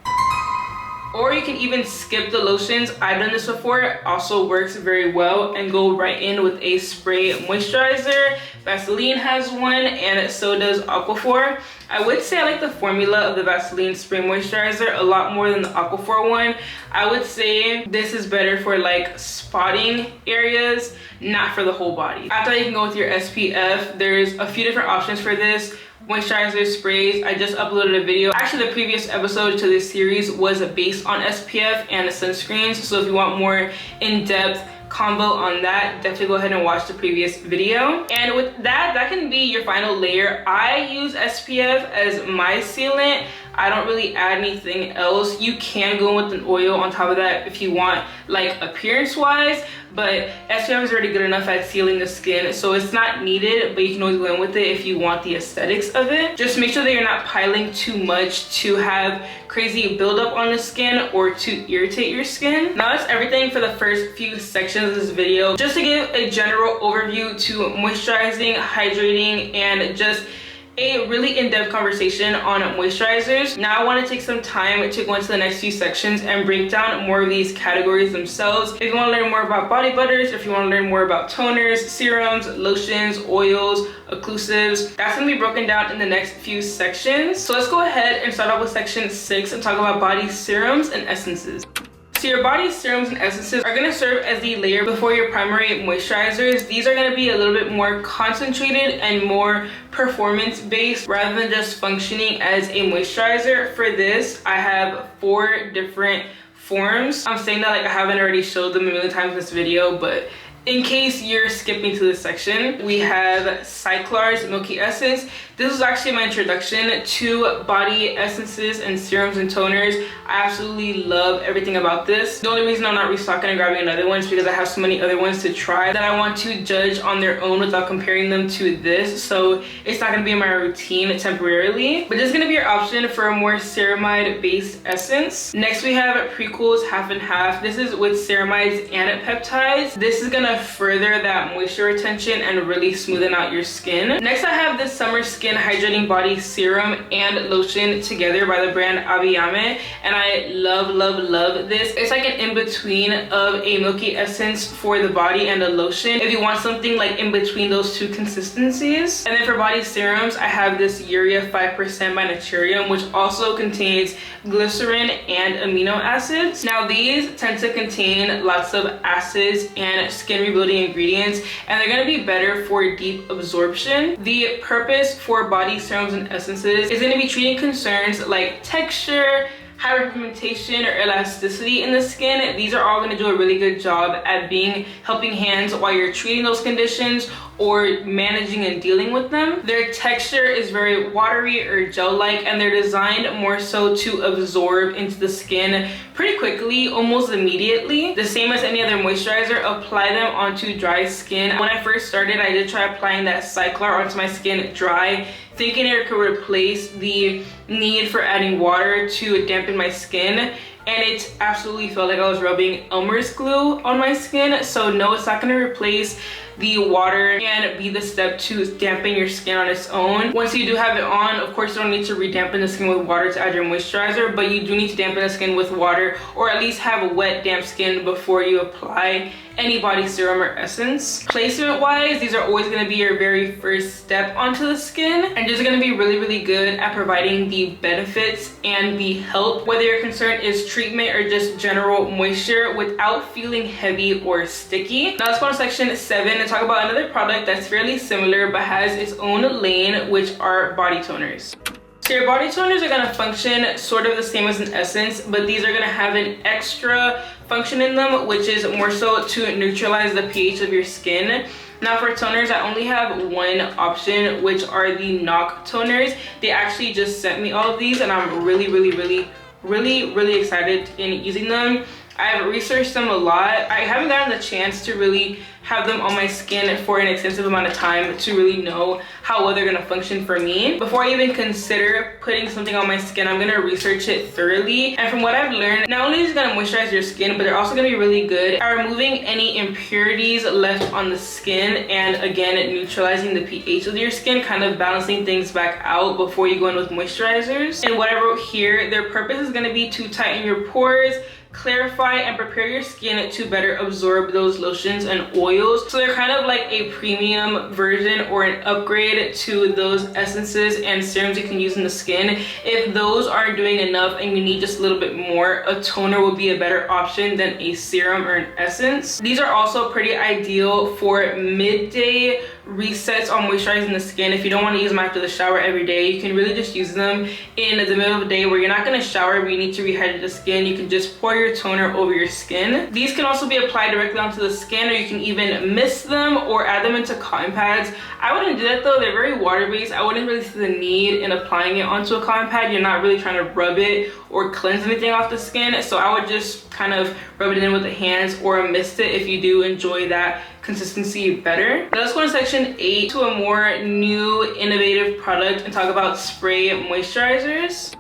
Or you can even skip the lotions. I've done this before. It also works very well, and go right in with a spray moisturizer. Vaseline has one, and so does Aquaphor. I would say I like the formula of the Vaseline spray moisturizer a lot more than the Aquaphor one. I would say this is better for like spotting areas, not for the whole body. After that, you can go with your SPF. There's a few different options for this. Moisturizer sprays. I just uploaded a video. Actually, the previous episode to this series was based on SPF and sunscreens, so if you want more in-depth combo on that, definitely go ahead and watch the previous video. And with that, that can be your final layer. I use SPF as my sealant. I don't really add anything else. You can go in with an oil on top of that if you want, like appearance wise, but SPF is already good enough at sealing the skin, so it's not needed, but you can always go in with it if you want the aesthetics of it. Just make sure that you're not piling too much to have crazy buildup on the skin or to irritate your skin. Now that's everything for the first few sections of this video. Just to give a general overview to moisturizing, hydrating, and just a really in-depth conversation on moisturizers. Now I want to take some time to go into the next few sections and break down more of these categories themselves. If you want to learn more about body butters, if you want to learn more about toners, serums, lotions, oils, occlusives, that's going to be broken down in the next few sections. So let's go ahead and start off with section 6 and talk about body serums and essences. So your body serums and essences are going to serve as the layer before your primary moisturizers. These are going to be a little bit more concentrated and more performance based rather than just functioning as a moisturizer. For this, I have 4 different forms. I'm saying that like I haven't already showed them a million times in this video, but in case you're skipping to this section, we have Cyclar's Milky Essence. This was actually my introduction to body essences and serums and toners. I absolutely love everything about this. The only reason I'm not restocking and grabbing another one is because I have so many other ones to try that I want to judge on their own without comparing them to this. So it's not going to be in my routine temporarily, but this is going to be your option for a more ceramide based essence. Next we have Precools Half and Half. This is with ceramides and peptides. This is going to further that moisture retention and really smoothen out your skin. Next I have this Summer Skin Hydrating Body Serum and Lotion together by the brand Abiyame, and I love this. It's like an in-between of a milky essence for the body and a lotion if you want something like in between those two consistencies. And then for body serums, I have this Urea 5% by Naturium, which also contains glycerin and amino acids. Now these tend to contain lots of acids and skin rebuilding ingredients, and they're going to be better for deep absorption. The purpose for body serums and essences is going to be treating concerns like texture, hyperpigmentation, or elasticity in the skin. These are all going to do a really good job at being helping hands while you're treating those conditions or managing and dealing with them. Their texture is very watery or gel-like, and they're designed more so to absorb into the skin pretty quickly, almost immediately. The same as any other moisturizer, apply them onto dry skin. When I first started, I did try applying that Cyclar onto my skin dry, thinking it could replace the need for adding water to dampen my skin, and it absolutely felt like I was rubbing Elmer's glue on my skin. So no, it's not going to replace the water and be the step to dampen your skin on its own. Once you do have it on, of course you don't need to re-dampen the skin with water to add your moisturizer, but you do need to dampen the skin with water, or at least have a wet, damp skin before you apply any body serum or essence. Placement wise, these are always going to be your very first step onto the skin, and just going to be really good at providing the benefits and the help, whether your concern is treatment or just general moisture, without feeling heavy or sticky. Now let's go to section 7 and talk about another product that's fairly similar but has its own lane, which are body toners. So your body toners are going to function sort of the same as an essence, but these are going to have an extra function in them, which is more so to neutralize the pH of your skin. Now for toners, I only have one option, which are the NOC toners. They actually just sent me all of these, and I'm really excited in using them. I've researched them a lot. I haven't gotten the chance to really have them on my skin for an extensive amount of time to really know how well they're going to function for me. Before I even consider putting something on my skin, I'm going to research it thoroughly. And from what I've learned, not only is it going to moisturize your skin, but they're also going to be really good at removing any impurities left on the skin, and again neutralizing the pH of your skin, kind of balancing things back out before you go in with moisturizers. And what I wrote here, their purpose is going to be to tighten your pores, clarify, and prepare your skin to better absorb those lotions and oils. So they're kind of like a premium version or an upgrade to those essences and serums you can use in the skin. If those aren't doing enough and you need just a little bit more, a toner will be a better option than a serum or an essence. These are also pretty ideal for midday resets on moisturizing the skin. If you don't want to use them after the shower every day, you can really just use them in the middle of the day where you're not going to shower but you need to rehydrate the skin. You can just pour your toner over your skin. These can also be applied directly onto the skin, or you can even mist them or add them into cotton pads. I wouldn't do that though. They're very water-based. I wouldn't really see the need in applying it onto a cotton pad. You're not really trying to rub it or cleanse anything off the skin, so I would just kind of rub it in with the hands or mist it if you do enjoy that consistency better. Now let's go to section 8 to a more new innovative product and talk about spray moisturizers.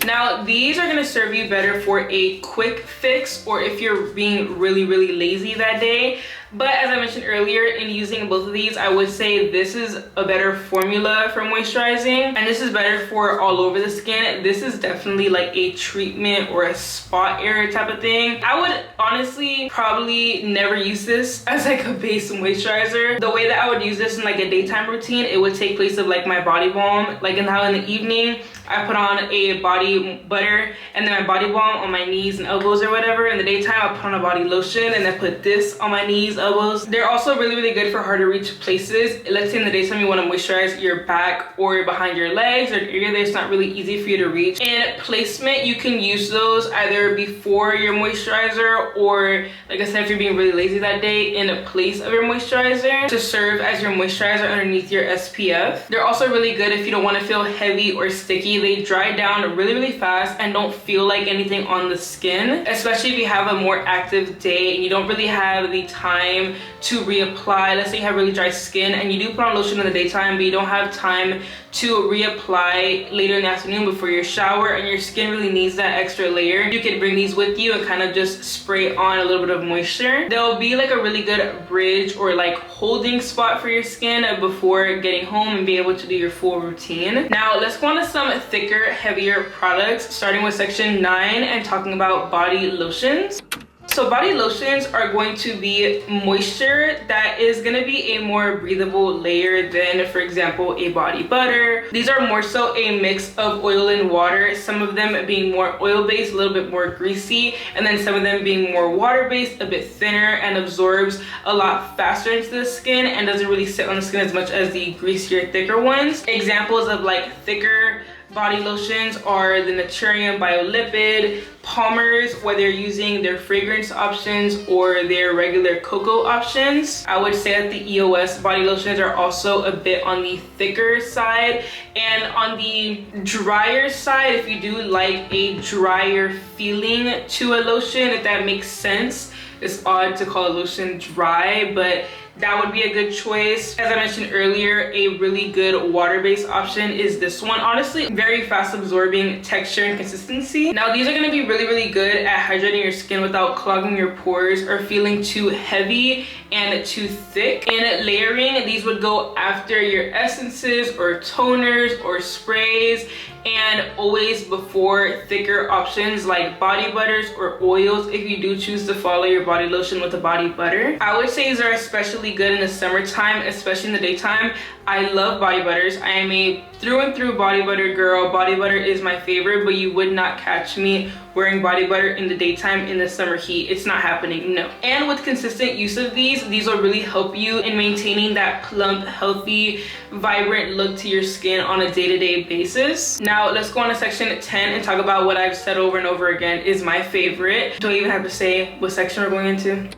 Now these are going to serve you better for a quick fix or if you're being really lazy that day. But as I mentioned earlier, in using both of these, I would say this is a better formula for moisturizing, and this is better for all over the skin. This is definitely like a treatment or a spot area type of thing. I would honestly probably never use this as like a base moisturizer. The way that I would use this in like a daytime routine, it would take place of like my body balm. Like in how in the evening, I put on a body butter and then my body balm on my knees and elbows or whatever. In the daytime, I put on a body lotion and then put this on my knees, elbows. They're also really good for hard to reach places. Let's say in the daytime you want to moisturize your back or behind your legs or an area that's not really easy for you to reach. In placement, you can use those either before your moisturizer or, like I said, if you're being really lazy that day, in place of your moisturizer to serve as your moisturizer underneath your SPF. They're also really good if you don't want to feel heavy or sticky. They dry down really fast and don't feel like anything on the skin, especially if you have a more active day and you don't really have the time to reapply. Let's say you have really dry skin and you do put on lotion in the daytime but you don't have time to reapply later in the afternoon before your shower and your skin really needs that extra layer. You can bring these with you and kind of just spray on a little bit of moisture. They'll be like a really good bridge or like holding spot for your skin before getting home and be able to do your full routine. Now let's go on to some thicker, heavier products, starting with section 9 and talking about body lotions. So body lotions are going to be moisture that is going to be a more breathable layer than, for example, a body butter. These are more so a mix of oil and water, some of them being more oil-based, a little bit more greasy, and then some of them being more water-based, a bit thinner, and absorbs a lot faster into the skin and doesn't really sit on the skin as much as the greasier, thicker ones. Examples of like thicker body lotions are the Naturium Biolipid, Palmer's, whether you're using their fragrance options or their regular cocoa options. I would say that the EOS body lotions are also a bit on the thicker side, and on the drier side, if you do like a drier feeling to a lotion, if that makes sense. It's odd to call a lotion dry, but that would be a good choice. As I mentioned earlier, a really good water-based option is this one. Honestly, very fast absorbing texture and consistency. Now these are going to be really good at hydrating your skin without clogging your pores or feeling too heavy and too thick. In layering, these would go after your essences or toners or sprays, and always before thicker options like body butters or oils if you do choose to follow your body lotion with a body butter. I would say these are especially good in the summertime, especially in the daytime. I love body butters. I am a through and through body butter girl. Body butter is my favorite, but you would not catch me wearing body butter in the daytime in the summer heat. It's not happening, no. And with consistent use of these will really help you in maintaining that plump, healthy, vibrant look to your skin on a day-to-day basis. Now let's go on to section 10 and talk about what I've said over and over again is my favorite. Don't even have to say what section we're going into.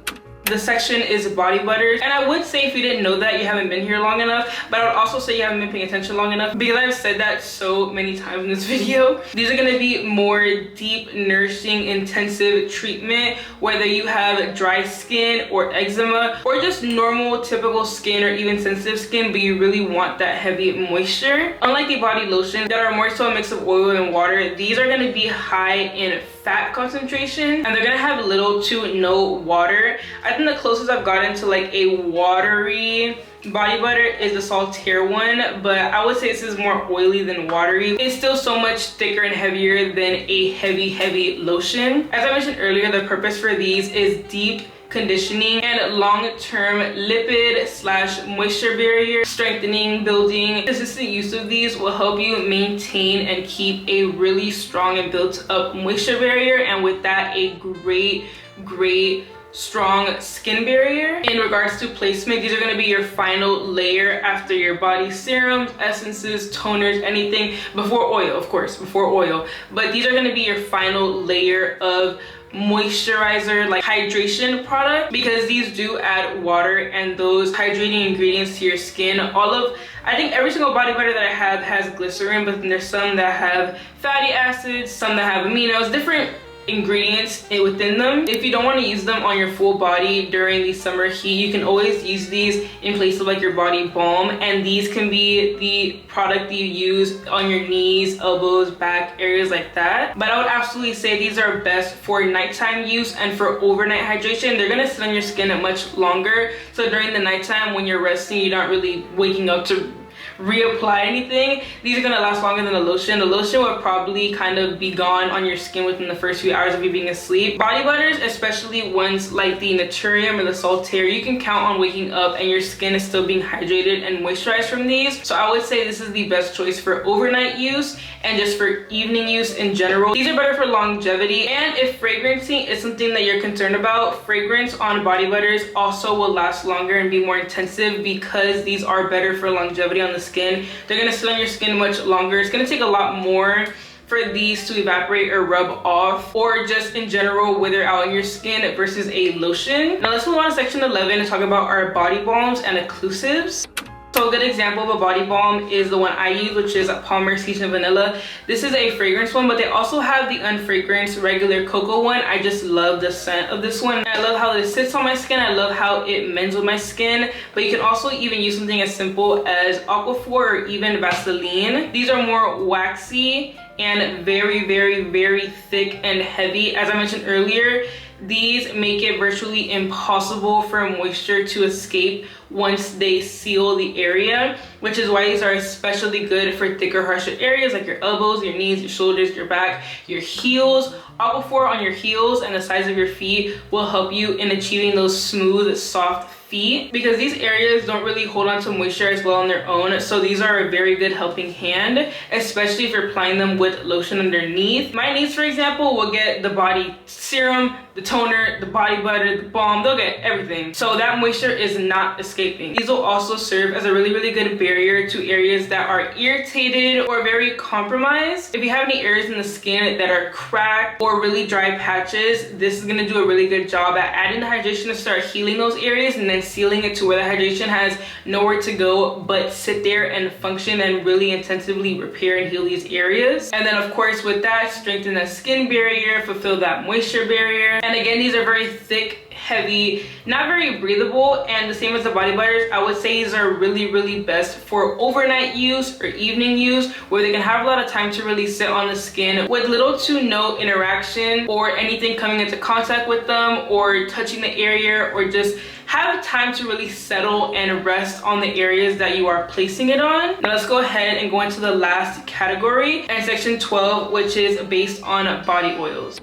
The section is body butters, and I would say if you didn't know that, you haven't been here long enough, but I would also say you haven't been paying attention long enough because I've said that so many times in this video. These are going to be more deep, nourishing, intensive treatment, whether you have dry skin or eczema or just normal, typical skin or even sensitive skin, but you really want that heavy moisture. Unlike the body lotions that are more so a mix of oil and water, these are going to be high in fat concentration and they're gonna have little to no water. I think the closest I've gotten to like a watery body butter is the Saltaire one, but I would say this is more oily than watery. It's still so much thicker and heavier than a heavy lotion. As I mentioned earlier, the purpose for these is deep conditioning and long-term lipid / moisture barrier strengthening, building. Consistent use of these will help you maintain and keep a really strong and built up moisture barrier, and with that, a great strong skin barrier. In regards to placement, these are going to be your final layer after your body serums, essences, toners, anything before oil, of course, before oil. But these are going to be your final layer of moisturizer, like hydration product, because these do add water and those hydrating ingredients to your skin. I think every single body butter that I have has glycerin, but then there's some that have fatty acids, some that have aminos, different ingredients within them. If you don't want to use them on your full body during the summer heat, you can always use these in place of like your body balm, and these can be the product you use on your knees, elbows, back, areas like that. But I would absolutely say these are best for nighttime use and for overnight hydration. They're gonna sit on your skin much longer, so during the nighttime when you're resting, you're not really waking up to reapply anything. These are gonna last longer than the lotion. The lotion would probably kind of be gone on your skin within the first few hours of you being asleep. Body butters, especially ones like the Naturium or the Saltaire, you can count on waking up and your skin is still being hydrated and moisturized from these. So I would say this is the best choice for overnight use and just for evening use in general. These are better for longevity, and if fragrancy is something that you're concerned about, fragrance on body butters also will last longer and be more intensive because these are better for longevity on the skin. They're gonna sit on your skin much longer. It's gonna take a lot more for these to evaporate or rub off, or just in general wither out on your skin versus a lotion. Now let's move on to section 11 and talk about our body balms and occlusives. So a good example of a body balm is the one I use, which is Palm Peach and Vanilla. This is a fragrance one, but they also have the unfragranced regular cocoa one. I just love the scent of this one. I love how this sits on my skin. I love how it mends with my skin. But you can also even use something as simple as Aquaphor or even Vaseline. These are more waxy and very, very, very thick and heavy. As I mentioned earlier, these make it virtually impossible for moisture to escape once they seal the area, which is why these are especially good for thicker, harsher areas like your elbows, your knees, your shoulders, your back, your heels. Aquaphor on your heels and the sides of your feet will help you in achieving those smooth, soft feet, because these areas don't really hold on to moisture as well on their own. So these are a very good helping hand, especially if you're applying them with lotion underneath. My knees, for example, will get the body serum, the toner, the body butter, the balm. They'll get everything. So that moisture is not escaping. These will also serve as a really, really good barrier to areas that are irritated or very compromised. If you have any areas in the skin that are cracked or really dry patches, this is gonna do a really good job at adding the hydration to start healing those areas and then sealing it to where the hydration has nowhere to go but sit there and function and really intensively repair and heal these areas. And then of course with that, strengthen that skin barrier, fulfill that moisture barrier. And again, these are very thick, heavy, not very breathable, and the same as the body butters, I would say these are really, really best for overnight use or evening use, where they can have a lot of time to really sit on the skin with little to no interaction or anything coming into contact with them or touching the area, or just have time to really settle and rest on the areas that you are placing it on. Now let's go ahead and go into the last category and section 12, which is based on body oils.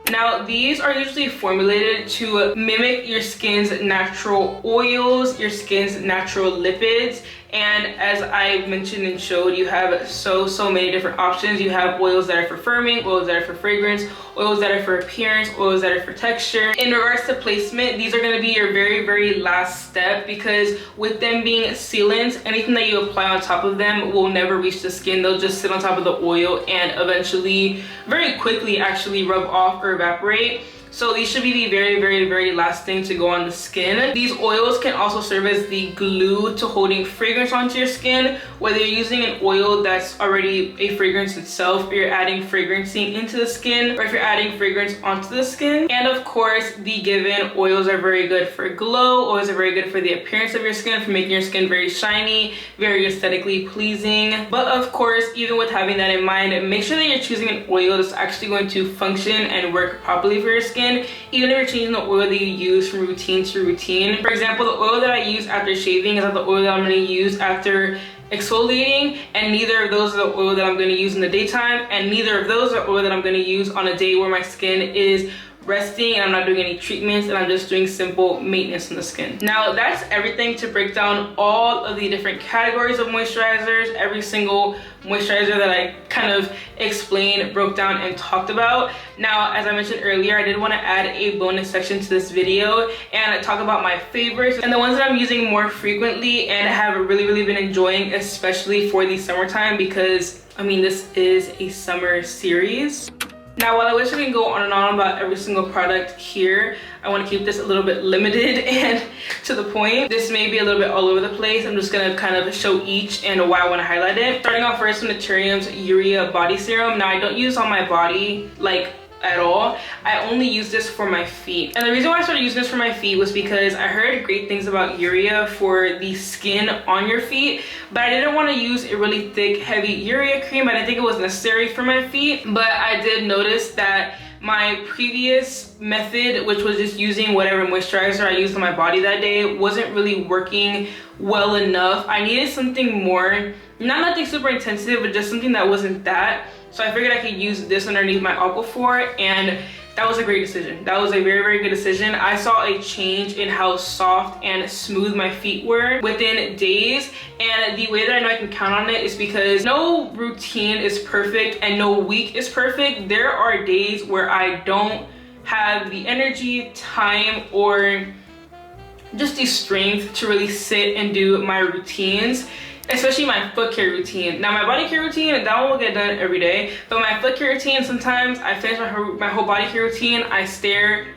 Now, these are usually formulated to mimic your skin's natural oils, your skin's natural lipids. And as I mentioned and showed, you have so many different options. You have oils that are for firming, oils that are for fragrance, oils that are for appearance, oils that are for texture. In regards to placement, these are going to be your very, very last step, because with them being sealants, anything that you apply on top of them will never reach the skin. They'll just sit on top of the oil and eventually, very quickly actually, rub off or evaporate. So these should be the very, very, very last thing to go on the skin. These oils can also serve as the glue to holding fragrance onto your skin, whether you're using an oil that's already a fragrance itself, or you're adding fragrancing into the skin, or if you're adding fragrance onto the skin. And of course, the given oils are very good for glow. Oils are very good for the appearance of your skin, for making your skin very shiny, very aesthetically pleasing. But of course, even with having that in mind, make sure that you're choosing an oil that's actually going to function and work properly for your skin, even if you're changing the oil that you use from routine to routine. For example, the oil that I use after shaving is not the oil that I'm going to use after exfoliating, and neither of those are the oil that I'm going to use in the daytime, and neither of those are oil that I'm going to use on a day where my skin is resting and I'm not doing any treatments, and I'm just doing simple maintenance on the skin. Now that's everything to break down all of the different categories of moisturizers. Every single moisturizer that I kind of explained, broke down, and talked about. Now, as I mentioned earlier, I did want to add a bonus section to this video and talk about my favorites and the ones that I'm using more frequently and have really been enjoying, especially for the summertime, because I mean, this is a summer series. Now, while I wish I could go on and on about every single product here, I want to keep this a little bit limited and to the point. This may be a little bit all over the place. I'm just going to kind of show each and why I want to highlight it. Starting off first with Naturium's Urea Body Serum. Now, I don't use on my body like at all. I only use this for my feet, and the reason why I started using this for my feet was because I heard great things about urea for the skin on your feet, but I didn't want to use a really thick heavy urea cream. I didn't think it was necessary for my feet, but I did notice that my previous method, which was just using whatever moisturizer I used on my body that day, wasn't really working well enough. I needed something more, nothing super intensive, but just something that wasn't that. So I figured I could use this underneath my Aquaphor, and that was a great decision. That was a very good decision. I saw a change in how soft and smooth my feet were within days, and the way that I know I can count on it is because no routine is perfect and no week is perfect. There are days where I don't have the energy, time, or just the strength to really sit and do my routines, especially my foot care routine. Now my body care routine, that one will get done every day, but my foot care routine, sometimes I finish my whole body care routine, I stare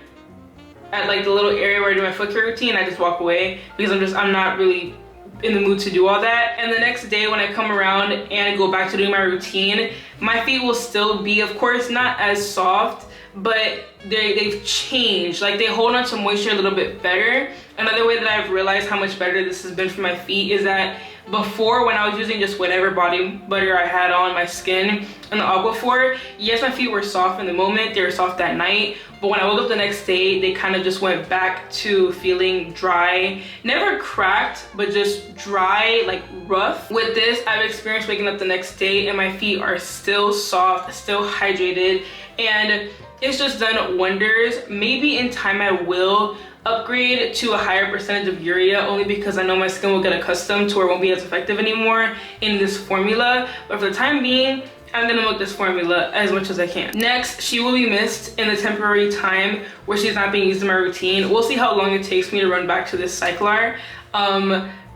at like the little area where I do my foot care routine, I just walk away because I'm not really in the mood to do all that. And the next day when I come around and go back to doing my routine, my feet will still be, of course, not as soft, but they've changed. Like, they hold on to moisture a little bit better. Another way that I've realized how much better this has been for my feet is that before, when I was using just whatever body butter I had on my skin and the Aquaphor, yes, my feet were soft in the moment, they were soft that night, but when I woke up the next day, they kind of just went back to feeling dry. Never cracked, but just dry, like rough. With this, I've experienced waking up the next day and my feet are still soft, still hydrated, and it's just done wonders. Maybe in time I will upgrade to a higher percentage of urea, only because I know my skin will get accustomed to where it won't be as effective anymore in this formula. But for the time being, I'm gonna milk this formula as much as I can. Next, She Will Be Mist in the temporary time where she's not being used in my routine. We'll see how long it takes me to run back to this cyclar,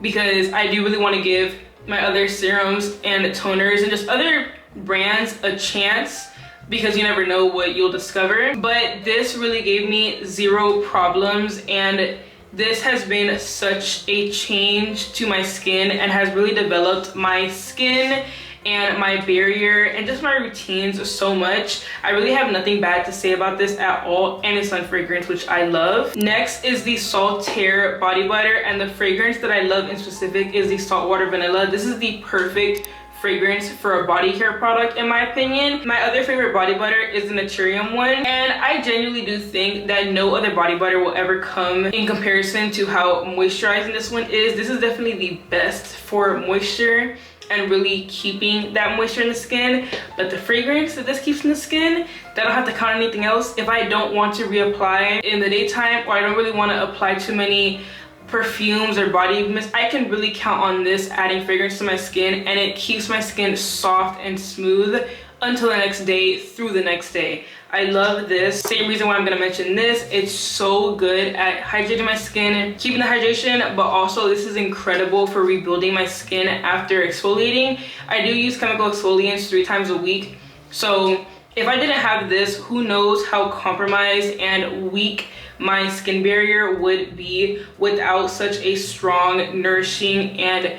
because I do really want to give my other serums and toners and just other brands a chance, because you never know what you'll discover. But this really gave me zero problems, and this has been such a change to my skin and has really developed my skin and my barrier and just my routines so much. I really have nothing bad to say about this at all, and it's non-fragrance, which I love. Next is the Saltaire body butter, and the fragrance that I love in specific is the saltwater vanilla. This is the perfect fragrance for a body care product, in my opinion. My other favorite body butter is the Naturium one, and I genuinely do think that no other body butter will ever come in comparison to how moisturizing this one is. This is definitely the best for moisture and really keeping that moisture in the skin. But the fragrance that this keeps in the skin, that I don't have to count on anything else. If I don't want to reapply in the daytime, or I don't really want to apply too many perfumes or body mist, I can really count on this adding fragrance to my skin, and it keeps my skin soft and smooth until the next day, through the next day. I love this. Same reason why I'm gonna mention this. It's so good at hydrating my skin, keeping the hydration, but also this is incredible for rebuilding my skin after exfoliating. I do use chemical exfoliants 3 times a week, so if I didn't have this, who knows how compromised and weak my skin barrier would be without such a strong, nourishing, and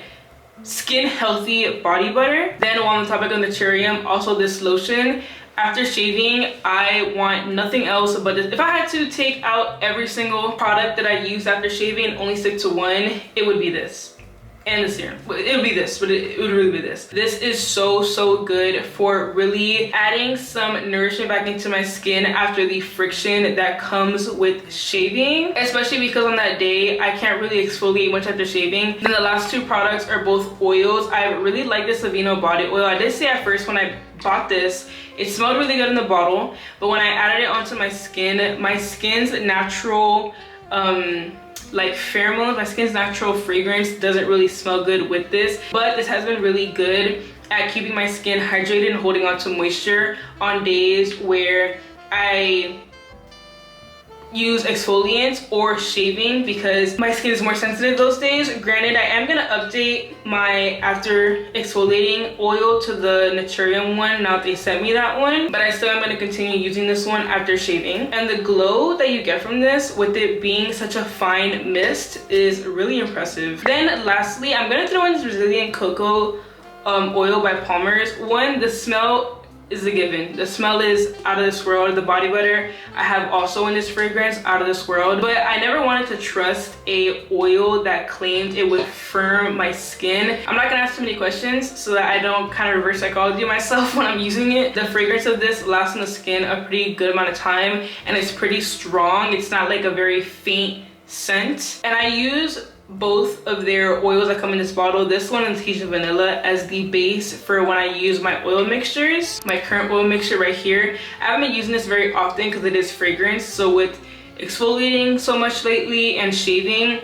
skin healthy body butter. Then, while on the topic of Naturium, also this lotion. After shaving, I want nothing else but this. If I had to take out every single product that I use after shaving and only stick to one, it would be this. And the serum. It would be this, but it would really be this. This is so good for really adding some nourishment back into my skin after the friction that comes with shaving, especially because on that day I can't really exfoliate much after shaving. Then the last 2 products are both oils. I really like this Aveeno body oil. I did say at first when I bought this, it smelled really good in the bottle, but when I added it onto my skin's natural like pheromones, my skin's natural fragrance doesn't really smell good with this, but this has been really good at keeping my skin hydrated and holding on to moisture on days where I use exfoliants or shaving, because my skin is more sensitive those days. Granted, I am gonna update my after exfoliating oil to the Naturium one now that they sent me that one, but I still am gonna continue using this one after shaving. And the glow that you get from this, with it being such a fine mist, is really impressive. Then lastly, I'm gonna throw in this Brazilian cocoa oil by Palmer's. One, the smell is a given. The smell is out of this world. The body butter I have also in this fragrance, out of this world. But I never wanted to trust a oil that claimed it would firm my skin. I'm not gonna ask too many questions so that I don't kind of reverse psychology myself when I'm using it. The fragrance of this lasts on the skin a pretty good amount of time, and it's pretty strong. It's not like a very faint scent. And I use both of their oils that come in this bottle, this one and Tisha Vanilla, as the base for when I use my oil mixtures. My current oil mixture right here, I haven't been using this very often because it is fragrance, so with exfoliating so much lately and shaving,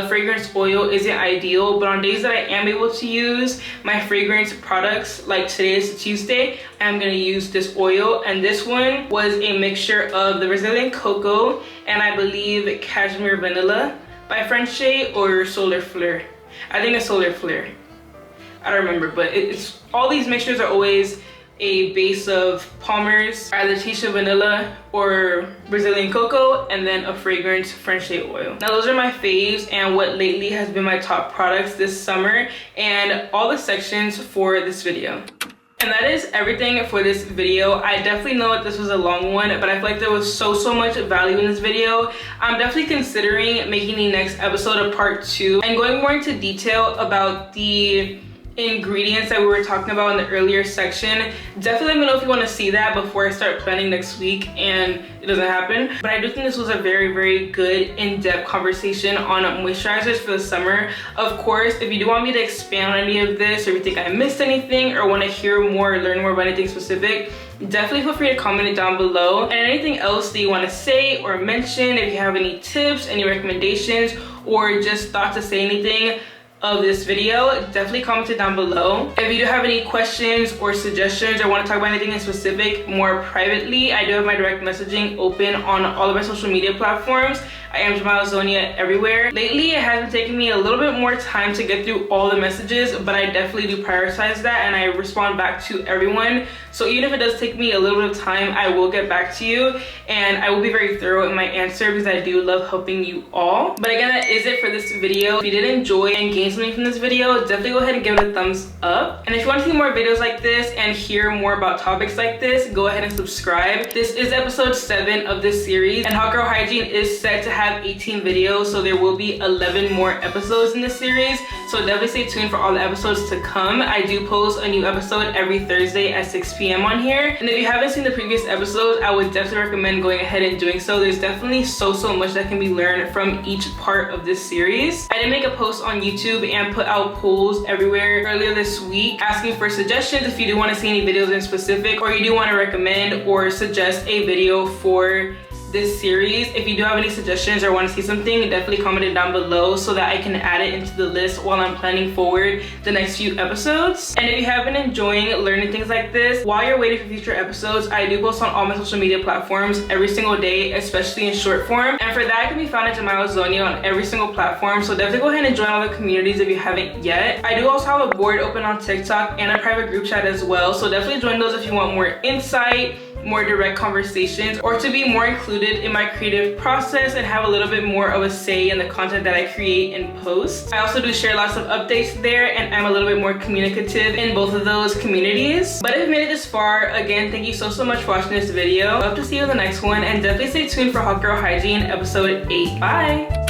fragrance oil isn't ideal. But on days that I am able to use my fragrance products, like today is Tuesday, I'm gonna use this oil. And this one was a mixture of the Brazilian cocoa and I believe cashmere vanilla by French or Solar Fleur. I think it's Solar Fleur. I don't remember, but it's all these mixtures are always a base of Palmer's, either Tisha Vanilla or Brazilian cocoa, and then a fragrance French oil. Now those are my faves and what lately has been my top products this summer, and all the sections for this video. And that is everything for this video. I definitely know that this was a long one, but I feel like there was so much value in this video. I'm definitely considering making the next episode a part 2 and going more into detail about the ingredients that we were talking about in the earlier section. Definitely let me know if you want to see that before I start planning next week and it doesn't happen. But I do think this was a very good in-depth conversation on moisturizers for the summer. Of course, if you do want me to expand on any of this, or if you think I missed anything or want to hear more or learn more about anything specific, definitely feel free to comment it down below. And anything else that you want to say or mention, if you have any tips, any recommendations, or just thoughts to say anything of this video, definitely comment it down below. If you do have any questions or suggestions or want to talk about anything in specific more privately, I do have my direct messaging open on all of my social media platforms. I am Zonia everywhere. Lately, it has been taking me a little bit more time to get through all the messages, but I definitely do prioritize that and I respond back to everyone. So even if it does take me a little bit of time, I will get back to you and I will be very thorough in my answer because I do love helping you all. But again, that is it for this video. If you did enjoy and gain something from this video, definitely go ahead and give it a thumbs up. And if you want to see more videos like this and hear more about topics like this, go ahead and subscribe. This is episode 7 of this series, and Hot Girl Hygiene is set to have 18 videos, so there will be 11 more episodes in this series. So definitely stay tuned for all the episodes to come. I do post a new episode every Thursday at 6 p.m. on here. And if you haven't seen the previous episodes, I would definitely recommend going ahead and doing so. There's definitely so much that can be learned from each part of this series. I did make a post on YouTube and put out polls everywhere earlier this week asking for suggestions if you do want to see any videos in specific, or you do want to recommend or suggest a video for this series. If you do have any suggestions or want to see something, definitely comment it down below so that I can add it into the list while I'm planning forward the next few episodes. And if you have been enjoying learning things like this while you're waiting for future episodes, I do post on all my social media platforms every single day, especially in short form. And for that, I can be found at Zonia on every single platform. So definitely go ahead and join all the communities if you haven't yet. I do also have a board open on TikTok and a private group chat as well. So definitely join those if you want more insight, more direct conversations, or to be more included in my creative process and have a little bit more of a say in the content that I create and post. I also do share lots of updates there, and I'm a little bit more communicative in both of those communities. But if you made it this far, again, thank you so much for watching this video. I hope to see you in the next one, and definitely stay tuned for Hot Girl Hygiene episode 8. Bye!